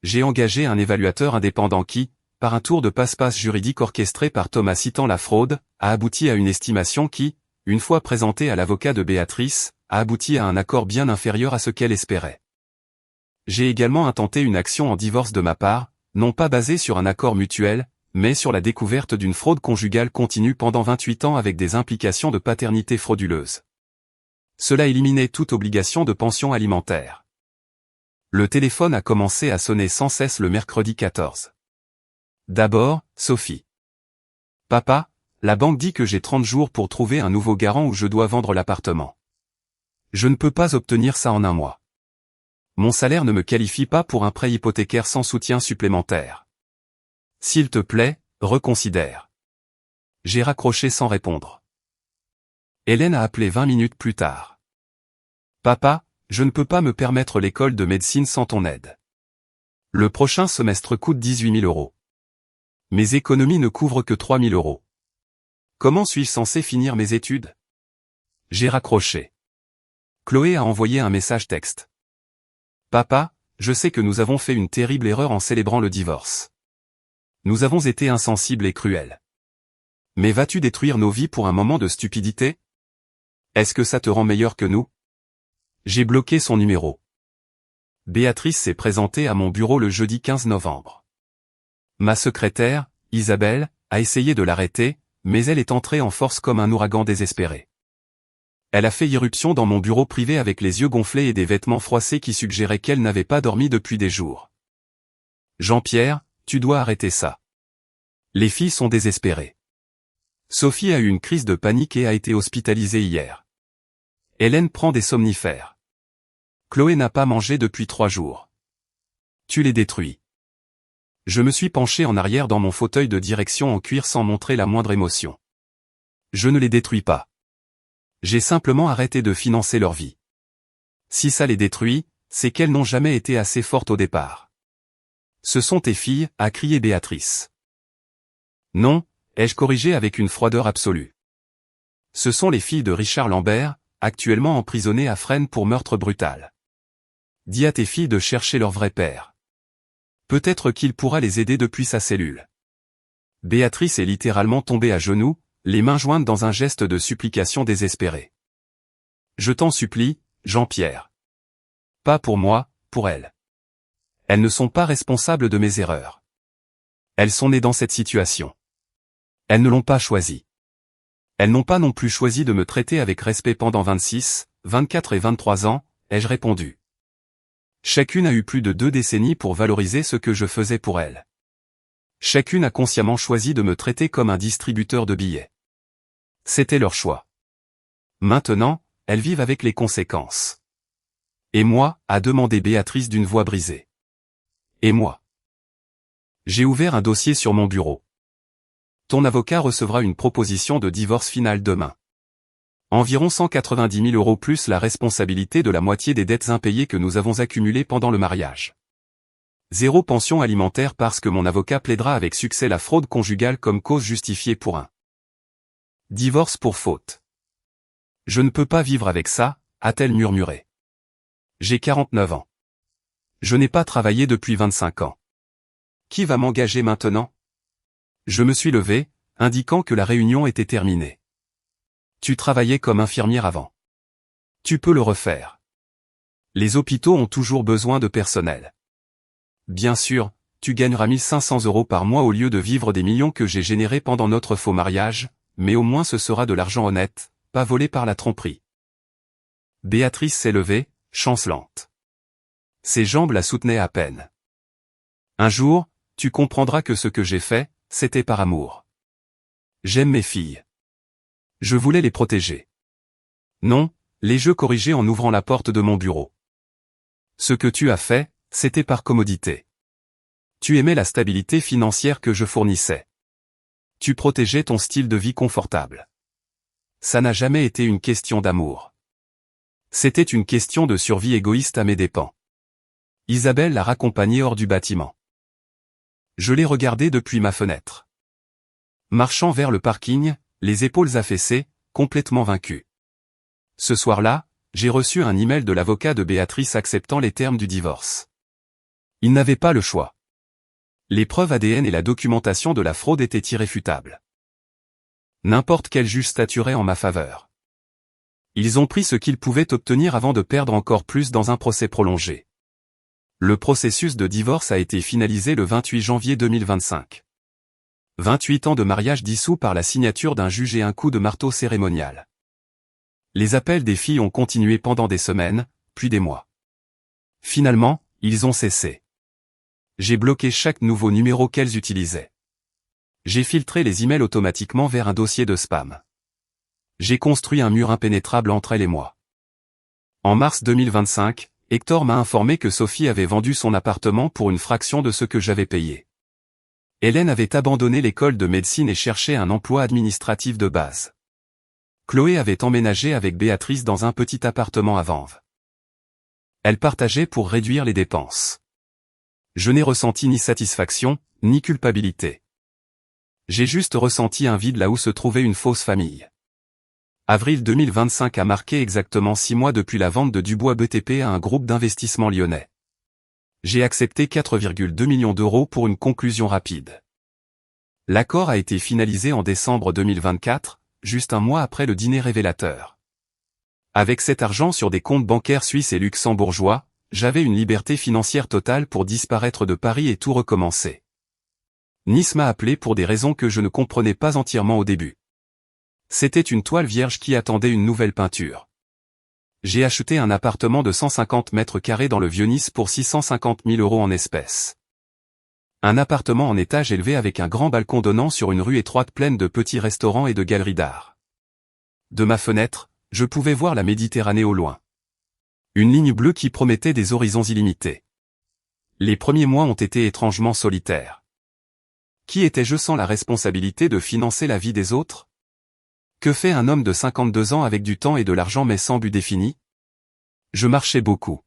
J'ai engagé un évaluateur indépendant qui, par un tour de passe-passe juridique orchestré par Thomas citant la fraude, a abouti à une estimation qui, une fois présentée à l'avocat de Béatrice, a abouti à un accord bien inférieur à ce qu'elle espérait. J'ai également intenté une action en divorce de ma part, non pas basée sur un accord mutuel, mais sur la découverte d'une fraude conjugale continue pendant 28 ans avec des implications de paternité frauduleuse. Cela éliminait toute obligation de pension alimentaire. Le téléphone a commencé à sonner sans cesse le mercredi 14. D'abord, Sophie. Papa, la banque dit que j'ai 30 jours pour trouver un nouveau garant ou je dois vendre l'appartement. Je ne peux pas obtenir ça en un mois. Mon salaire ne me qualifie pas pour un prêt hypothécaire sans soutien supplémentaire. S'il te plaît, reconsidère. J'ai raccroché sans répondre. Hélène a appelé 20 minutes plus tard. Papa, je ne peux pas me permettre l'école de médecine sans ton aide. Le prochain semestre coûte 18 000 euros. Mes économies ne couvrent que 3 000 euros. Comment suis-je censé finir mes études? J'ai raccroché. Chloé a envoyé un message texte. Papa, je sais que nous avons fait une terrible erreur en célébrant le divorce. Nous avons été insensibles et cruels. Mais vas-tu détruire nos vies pour un moment de stupidité? Est-ce que ça te rend meilleur que nous? J'ai bloqué son numéro. Béatrice s'est présentée à mon bureau le jeudi 15 novembre. Ma secrétaire, Isabelle, a essayé de l'arrêter, mais elle est entrée en force comme un ouragan désespéré. Elle a fait irruption dans mon bureau privé avec les yeux gonflés et des vêtements froissés qui suggéraient qu'elle n'avait pas dormi depuis des jours. Jean-Pierre, tu dois arrêter ça. Les filles sont désespérées. Sophie a eu une crise de panique et a été hospitalisée hier. Hélène prend des somnifères. Chloé n'a pas mangé depuis 3 jours. Tu les détruis. Je me suis penché en arrière dans mon fauteuil de direction en cuir sans montrer la moindre émotion. Je ne les détruis pas. J'ai simplement arrêté de financer leur vie. Si ça les détruit, c'est qu'elles n'ont jamais été assez fortes au départ. Ce sont tes filles, a crié Béatrice. Non, ai-je corrigé avec une froideur absolue. Ce sont les filles de Richard Lambert, actuellement emprisonnées à Fresnes pour meurtre brutal. Dis à tes filles de chercher leur vrai père. Peut-être qu'il pourra les aider depuis sa cellule. Béatrice est littéralement tombée à genoux, les mains jointes dans un geste de supplication désespérée. Je t'en supplie, Jean-Pierre. Pas pour moi, pour elles. Elles ne sont pas responsables de mes erreurs. Elles sont nées dans cette situation. Elles ne l'ont pas choisi. Elles n'ont pas non plus choisi de me traiter avec respect pendant 26, 24 et 23 ans, ai-je répondu. Chacune a eu plus de 2 décennies pour valoriser ce que je faisais pour elles. Chacune a consciemment choisi de me traiter comme un distributeur de billets. C'était leur choix. Maintenant, elles vivent avec les conséquences. Et moi, a demandé Béatrice d'une voix brisée. Et moi? J'ai ouvert un dossier sur mon bureau. Ton avocat recevra une proposition de divorce finale demain. Environ 190 000 euros plus la responsabilité de la moitié des dettes impayées que nous avons accumulées pendant le mariage. 0 pension alimentaire parce que mon avocat plaidera avec succès la fraude conjugale comme cause justifiée pour un divorce pour faute. Je ne peux pas vivre avec ça, a-t-elle murmuré. J'ai 49 ans. Je n'ai pas travaillé depuis 25 ans. Qui va m'engager maintenant? Je me suis levé, indiquant que la réunion était terminée. Tu travaillais comme infirmière avant. Tu peux le refaire. Les hôpitaux ont toujours besoin de personnel. Bien sûr, tu gagneras 1 500 euros par mois au lieu de vivre des millions que j'ai générés pendant notre faux mariage, mais au moins ce sera de l'argent honnête, pas volé par la tromperie. Béatrice s'est levée, chancelante. Ses jambes la soutenaient à peine. Un jour, tu comprendras que ce que j'ai fait, c'était par amour. J'aime mes filles. Je voulais les protéger. Non, les jeux corrigés en ouvrant la porte de mon bureau. Ce que tu as fait, c'était par commodité. Tu aimais la stabilité financière que je fournissais. Tu protégeais ton style de vie confortable. Ça n'a jamais été une question d'amour. C'était une question de survie égoïste à mes dépens. Isabelle l'a raccompagnée hors du bâtiment. Je l'ai regardée depuis ma fenêtre. Marchant vers le parking, les épaules affaissées, complètement vaincu. Ce soir-là, j'ai reçu un email de l'avocat de Béatrice acceptant les termes du divorce. Il n'avait pas le choix. Les preuves ADN et la documentation de la fraude étaient irréfutables. N'importe quel juge statuerait en ma faveur. Ils ont pris ce qu'ils pouvaient obtenir avant de perdre encore plus dans un procès prolongé. Le processus de divorce a été finalisé le 28 janvier 2025. 28 ans de mariage dissous par la signature d'un juge et un coup de marteau cérémonial. Les appels des filles ont continué pendant des semaines, puis des mois. Finalement, ils ont cessé. J'ai bloqué chaque nouveau numéro qu'elles utilisaient. J'ai filtré les emails automatiquement vers un dossier de spam. J'ai construit un mur impénétrable entre elles et moi. En mars 2025, Hector m'a informé que Sophie avait vendu son appartement pour une fraction de ce que j'avais payé. Hélène avait abandonné l'école de médecine et cherchait un emploi administratif de base. Chloé avait emménagé avec Béatrice dans un petit appartement à Vanves. Elles partageaient pour réduire les dépenses. Je n'ai ressenti ni satisfaction, ni culpabilité. J'ai juste ressenti un vide là où se trouvait une fausse famille. Avril 2025 a marqué exactement 6 mois depuis la vente de Dubois BTP à un groupe d'investissement lyonnais. J'ai accepté 4,2 millions d'euros pour une conclusion rapide. L'accord a été finalisé en décembre 2024, juste un mois après le dîner révélateur. Avec cet argent sur des comptes bancaires suisses et luxembourgeois, j'avais une liberté financière totale pour disparaître de Paris et tout recommencer. Nice m'a appelé pour des raisons que je ne comprenais pas entièrement au début. C'était une toile vierge qui attendait une nouvelle peinture. J'ai acheté un appartement de 150 mètres carrés dans le Vieux-Nice pour 650 000 euros en espèces. Un appartement en étage élevé avec un grand balcon donnant sur une rue étroite pleine de petits restaurants et de galeries d'art. De ma fenêtre, je pouvais voir la Méditerranée au loin. Une ligne bleue qui promettait des horizons illimités. Les premiers mois ont été étrangement solitaires. Qui étais-je sans la responsabilité de financer la vie des autres? Que fait un homme de 52 ans avec du temps et de l'argent mais sans but défini? Je marchais beaucoup.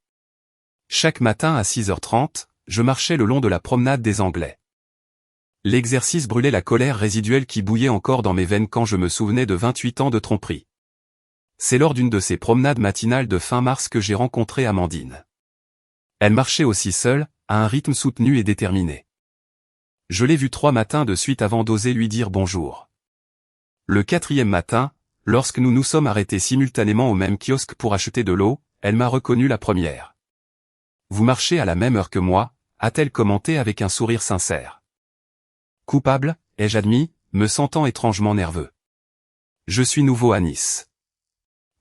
Chaque matin à 6h30, je marchais le long de la promenade des Anglais. L'exercice brûlait la colère résiduelle qui bouillait encore dans mes veines quand je me souvenais de 28 ans de tromperie. C'est lors d'une de ces promenades matinales de fin mars que j'ai rencontré Amandine. Elle marchait aussi seule, à un rythme soutenu et déterminé. Je l'ai vue 3 matins de suite avant d'oser lui dire bonjour. Le 4e matin, lorsque nous nous sommes arrêtés simultanément au même kiosque pour acheter de l'eau, elle m'a reconnu la première. « Vous marchez à la même heure que moi », a-t-elle commenté avec un sourire sincère. Coupable, ai-je admis, me sentant étrangement nerveux. Je suis nouveau à Nice.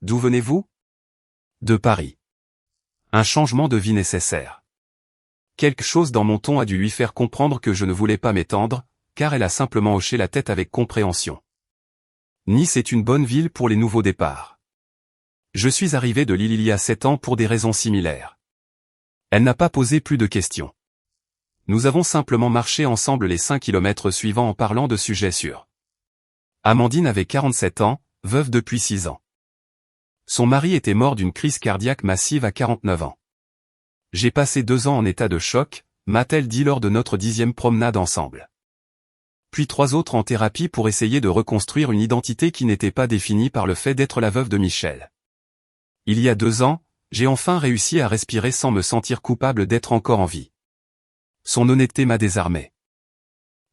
D'où venez-vous? De Paris. Un changement de vie nécessaire. Quelque chose dans mon ton a dû lui faire comprendre que je ne voulais pas m'étendre, car elle a simplement hoché la tête avec compréhension. Nice est une bonne ville pour les nouveaux départs. Je suis arrivé de Lille il y a 7 ans pour des raisons similaires. Elle n'a pas posé plus de questions. Nous avons simplement marché ensemble les 5 kilomètres suivants en parlant de sujets sûrs. Amandine avait 47 ans, veuve depuis 6 ans. Son mari était mort d'une crise cardiaque massive à 49 ans. J'ai passé 2 ans en état de choc, m'a-t-elle dit lors de notre 10e promenade ensemble. Puis 3 autres en thérapie pour essayer de reconstruire une identité qui n'était pas définie par le fait d'être la veuve de Michel. Il y a 2 ans, j'ai enfin réussi à respirer sans me sentir coupable d'être encore en vie. Son honnêteté m'a désarmé.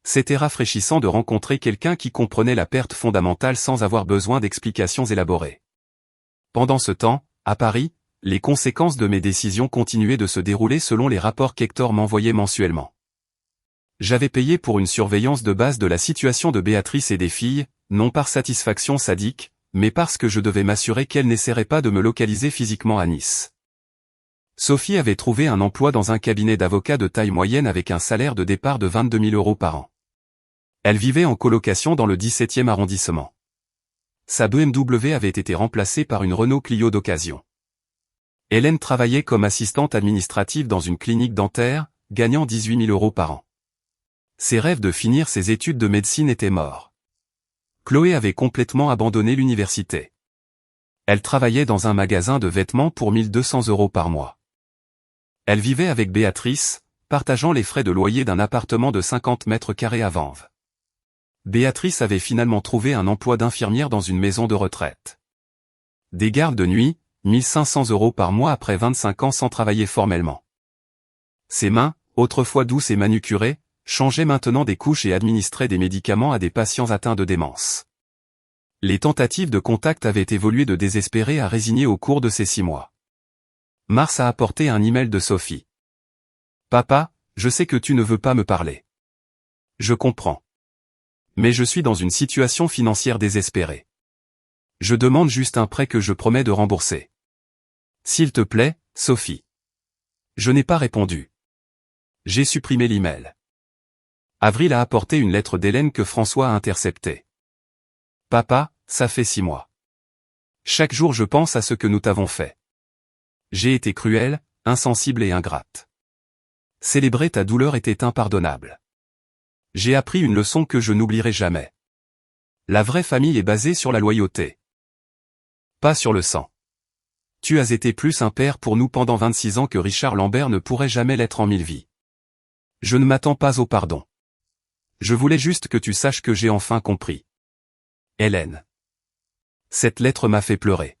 C'était rafraîchissant de rencontrer quelqu'un qui comprenait la perte fondamentale sans avoir besoin d'explications élaborées. Pendant ce temps, à Paris, les conséquences de mes décisions continuaient de se dérouler selon les rapports qu'Hector m'envoyait mensuellement. J'avais payé pour une surveillance de base de la situation de Béatrice et des filles, non par satisfaction sadique, mais parce que je devais m'assurer qu'elle n'essaierait pas de me localiser physiquement à Nice. Sophie avait trouvé un emploi dans un cabinet d'avocats de taille moyenne avec un salaire de départ de 22 000 euros par an. Elle vivait en colocation dans le 17e arrondissement. Sa BMW avait été remplacée par une Renault Clio d'occasion. Hélène travaillait comme assistante administrative dans une clinique dentaire, gagnant 18 000 euros par an. Ses rêves de finir ses études de médecine étaient morts. Chloé avait complètement abandonné l'université. Elle travaillait dans un magasin de vêtements pour 1 200 euros par mois. Elle vivait avec Béatrice, partageant les frais de loyer d'un appartement de 50 mètres carrés à Vanves. Béatrice avait finalement trouvé un emploi d'infirmière dans une maison de retraite. Des gardes de nuit, 1500 € par mois après 25 ans sans travailler formellement. Ses mains, autrefois douces et manucurées, changeaient maintenant des couches et administraient des médicaments à des patients atteints de démence. Les tentatives de contact avaient évolué de désespérées à résignées au cours de ces 6 mois. Mars a apporté un email de Sophie. « Papa, je sais que tu ne veux pas me parler. Je comprends. Mais je suis dans une situation financière désespérée. Je demande juste un prêt que je promets de rembourser. S'il te plaît, Sophie. » Je n'ai pas répondu. J'ai supprimé l'email. Avril a apporté une lettre d'Hélène que François a interceptée. « Papa, ça fait 6 mois. Chaque jour je pense à ce que nous t'avons fait. J'ai été cruelle, insensible et ingrate. Célébrer ta douleur était impardonnable. J'ai appris une leçon que je n'oublierai jamais. La vraie famille est basée sur la loyauté. Pas sur le sang. Tu as été plus un père pour nous pendant 26 ans que Richard Lambert ne pourrait jamais l'être en 1000 vies. Je ne m'attends pas au pardon. Je voulais juste que tu saches que j'ai enfin compris. Hélène. Cette lettre m'a fait pleurer.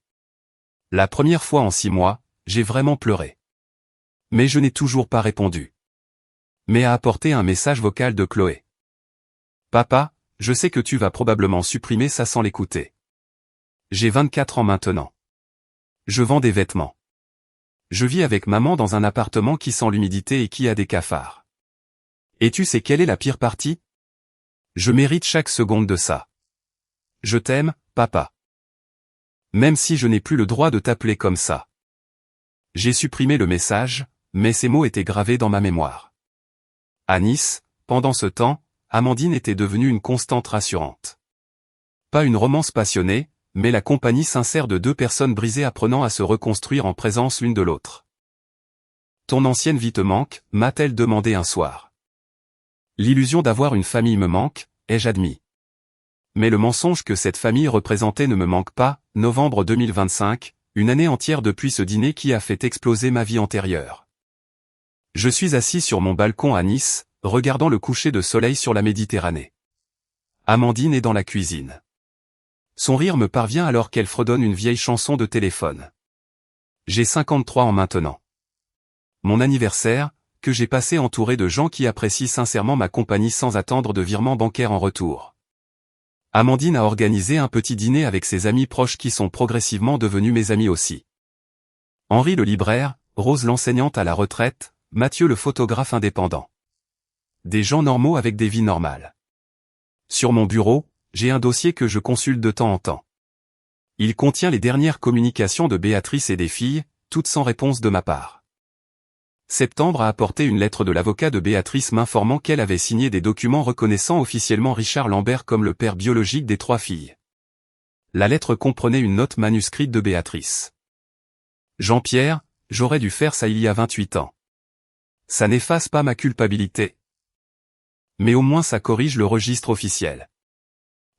La première fois en 6 mois, j'ai vraiment pleuré. Mais je n'ai toujours pas répondu. Mais a apporté un message vocal de Chloé. Papa, je sais que tu vas probablement supprimer ça sans l'écouter. J'ai 24 ans maintenant. Je vends des vêtements. Je vis avec maman dans un appartement qui sent l'humidité et qui a des cafards. Et tu sais quelle est la pire partie? Je mérite chaque seconde de ça. Je t'aime, papa. Même si je n'ai plus le droit de t'appeler comme ça. J'ai supprimé le message, mais ces mots étaient gravés dans ma mémoire. À Nice, pendant ce temps, Amandine était devenue une constante rassurante. Pas une romance passionnée, mais la compagnie sincère de 2 personnes brisées apprenant à se reconstruire en présence l'une de l'autre. Ton ancienne vie te manque, m'a-t-elle demandé un soir. L'illusion d'avoir une famille me manque, ai-je admis. Mais le mensonge que cette famille représentait ne me manque pas, novembre 2025, une année entière depuis ce dîner qui a fait exploser ma vie antérieure. Je suis assis sur mon balcon à Nice, regardant le coucher de soleil sur la Méditerranée. Amandine est dans la cuisine. Son rire me parvient alors qu'elle fredonne une vieille chanson de téléphone. J'ai 53 ans maintenant. Mon anniversaire, que j'ai passé entouré de gens qui apprécient sincèrement ma compagnie sans attendre de virement bancaire en retour. Amandine a organisé un petit dîner avec ses amis proches qui sont progressivement devenus mes amis aussi. Henri le libraire, Rose l'enseignante à la retraite, Mathieu le photographe indépendant. Des gens normaux avec des vies normales. Sur mon bureau, j'ai un dossier que je consulte de temps en temps. Il contient les dernières communications de Béatrice et des filles, toutes sans réponse de ma part. Septembre a apporté une lettre de l'avocat de Béatrice m'informant qu'elle avait signé des documents reconnaissant officiellement Richard Lambert comme le père biologique des 3 filles. La lettre comprenait une note manuscrite de Béatrice. Jean-Pierre, j'aurais dû faire ça il y a 28 ans. Ça n'efface pas ma culpabilité. Mais au moins ça corrige le registre officiel.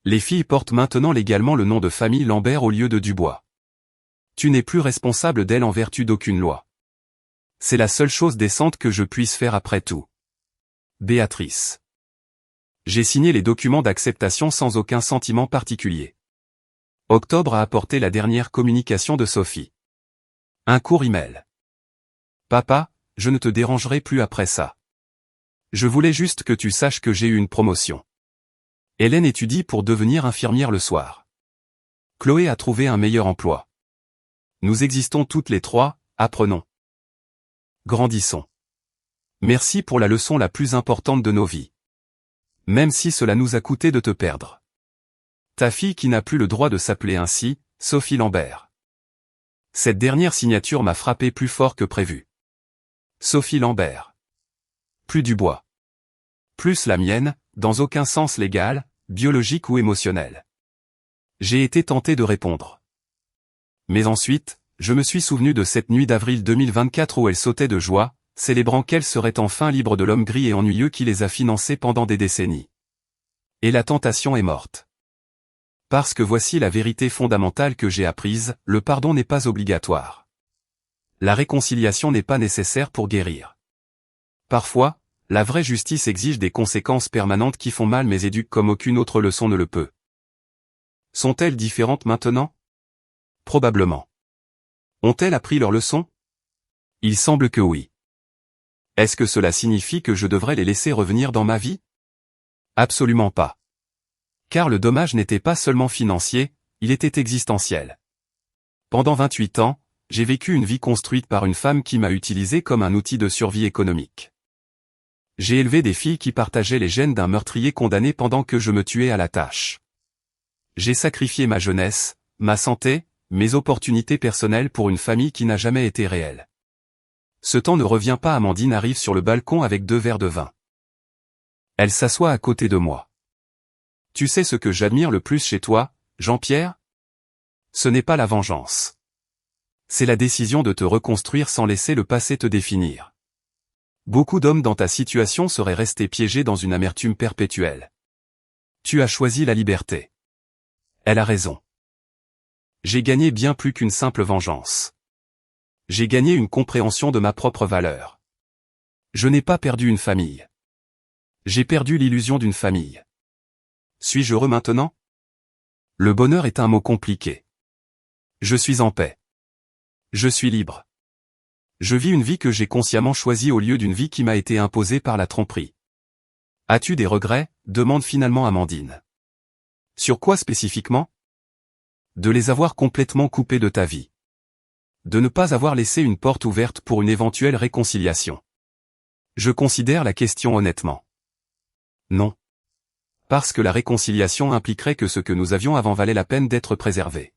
Les filles portent maintenant légalement le nom de famille Lambert au lieu de Dubois. Tu n'es plus responsable d'elle en vertu d'aucune loi. C'est la seule chose décente que je puisse faire après tout. Béatrice. J'ai signé les documents d'acceptation sans aucun sentiment particulier. Octobre a apporté la dernière communication de Sophie. Un court email. Papa, je ne te dérangerai plus après ça. Je voulais juste que tu saches que j'ai eu une promotion. Hélène étudie pour devenir infirmière le soir. Chloé a trouvé un meilleur emploi. Nous existons toutes les 3, apprenons. Grandissons. Merci pour la leçon la plus importante de nos vies. Même si cela nous a coûté de te perdre. Ta fille qui n'a plus le droit de s'appeler ainsi, Sophie Lambert. Cette dernière signature m'a frappé plus fort que prévu. Sophie Lambert. Plus Dubois. Plus la mienne, dans aucun sens légal, biologique ou émotionnel. J'ai été tenté de répondre. Mais ensuite, je me suis souvenu de cette nuit d'avril 2024 où elle sautait de joie, célébrant qu'elle serait enfin libre de l'homme gris et ennuyeux qui les a financés pendant des décennies. Et la tentation est morte. Parce que voici la vérité fondamentale que j'ai apprise, le pardon n'est pas obligatoire. La réconciliation n'est pas nécessaire pour guérir. Parfois, La vraie justice exige des conséquences permanentes qui font mal mais éduquent comme aucune autre leçon ne le peut. Sont-elles différentes maintenant? Probablement. Ont-elles appris leur leçon? Il semble que oui. Est-ce que cela signifie que je devrais les laisser revenir dans ma vie? Absolument pas. Car le dommage n'était pas seulement financier, il était existentiel. Pendant 28 ans, j'ai vécu une vie construite par une femme qui m'a utilisé comme un outil de survie économique. J'ai élevé des filles qui partageaient les gènes d'un meurtrier condamné pendant que je me tuais à la tâche. J'ai sacrifié ma jeunesse, ma santé, mes opportunités personnelles pour une famille qui n'a jamais été réelle. Ce temps ne revient pas. Amandine arrive sur le balcon avec 2 verres de vin. Elle s'assoit à côté de moi. Tu sais ce que j'admire le plus chez toi, Jean-Pierre? Ce n'est pas la vengeance. C'est la décision de te reconstruire sans laisser le passé te définir. Beaucoup d'hommes dans ta situation seraient restés piégés dans une amertume perpétuelle. Tu as choisi la liberté. Elle a raison. J'ai gagné bien plus qu'une simple vengeance. J'ai gagné une compréhension de ma propre valeur. Je n'ai pas perdu une famille. J'ai perdu l'illusion d'une famille. Suis-je heureux maintenant? Le bonheur est un mot compliqué. Je suis en paix. Je suis libre. Je vis une vie que j'ai consciemment choisie au lieu d'une vie qui m'a été imposée par la tromperie. As-tu des regrets? Demande finalement Amandine. Sur quoi spécifiquement? De les avoir complètement coupés de ta vie. De ne pas avoir laissé une porte ouverte pour une éventuelle réconciliation. Je considère la question honnêtement. Non. Parce que la réconciliation impliquerait que ce que nous avions avant valait la peine d'être préservé.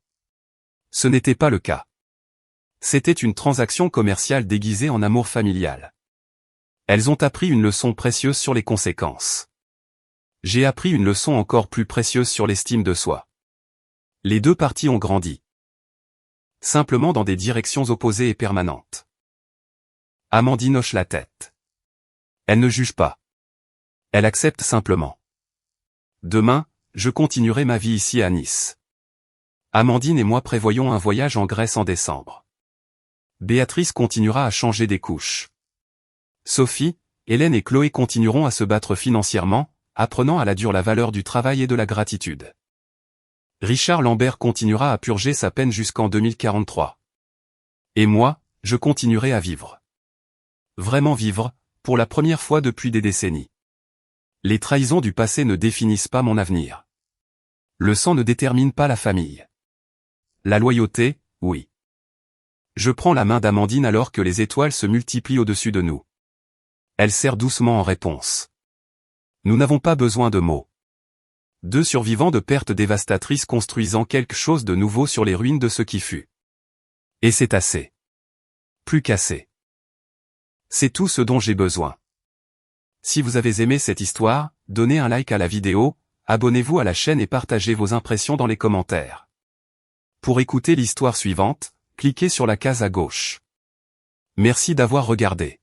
Ce n'était pas le cas. C'était une transaction commerciale déguisée en amour familial. Elles ont appris une leçon précieuse sur les conséquences. J'ai appris une leçon encore plus précieuse sur l'estime de soi. Les deux parties ont grandi. Simplement dans des directions opposées et permanentes. Amandine hoche la tête. Elle ne juge pas. Elle accepte simplement. Demain, je continuerai ma vie ici à Nice. Amandine et moi prévoyons un voyage en Grèce en décembre. Béatrice continuera à changer des couches. Sophie, Hélène et Chloé continueront à se battre financièrement, apprenant à la dure la valeur du travail et de la gratitude. Richard Lambert continuera à purger sa peine jusqu'en 2043. Et moi, je continuerai à vivre. Vraiment vivre, pour la première fois depuis des décennies. Les trahisons du passé ne définissent pas mon avenir. Le sang ne détermine pas la famille. La loyauté, oui. Je prends la main d'Amandine alors que les étoiles se multiplient au-dessus de nous. Elle serre doucement en réponse. Nous n'avons pas besoin de mots. 2 survivants de pertes dévastatrices construisant quelque chose de nouveau sur les ruines de ce qui fut. Et c'est assez. Plus qu'assez. C'est tout ce dont j'ai besoin. Si vous avez aimé cette histoire, donnez un like à la vidéo, abonnez-vous à la chaîne et partagez vos impressions dans les commentaires. Pour écouter l'histoire suivante, cliquez sur la case à gauche. Merci d'avoir regardé.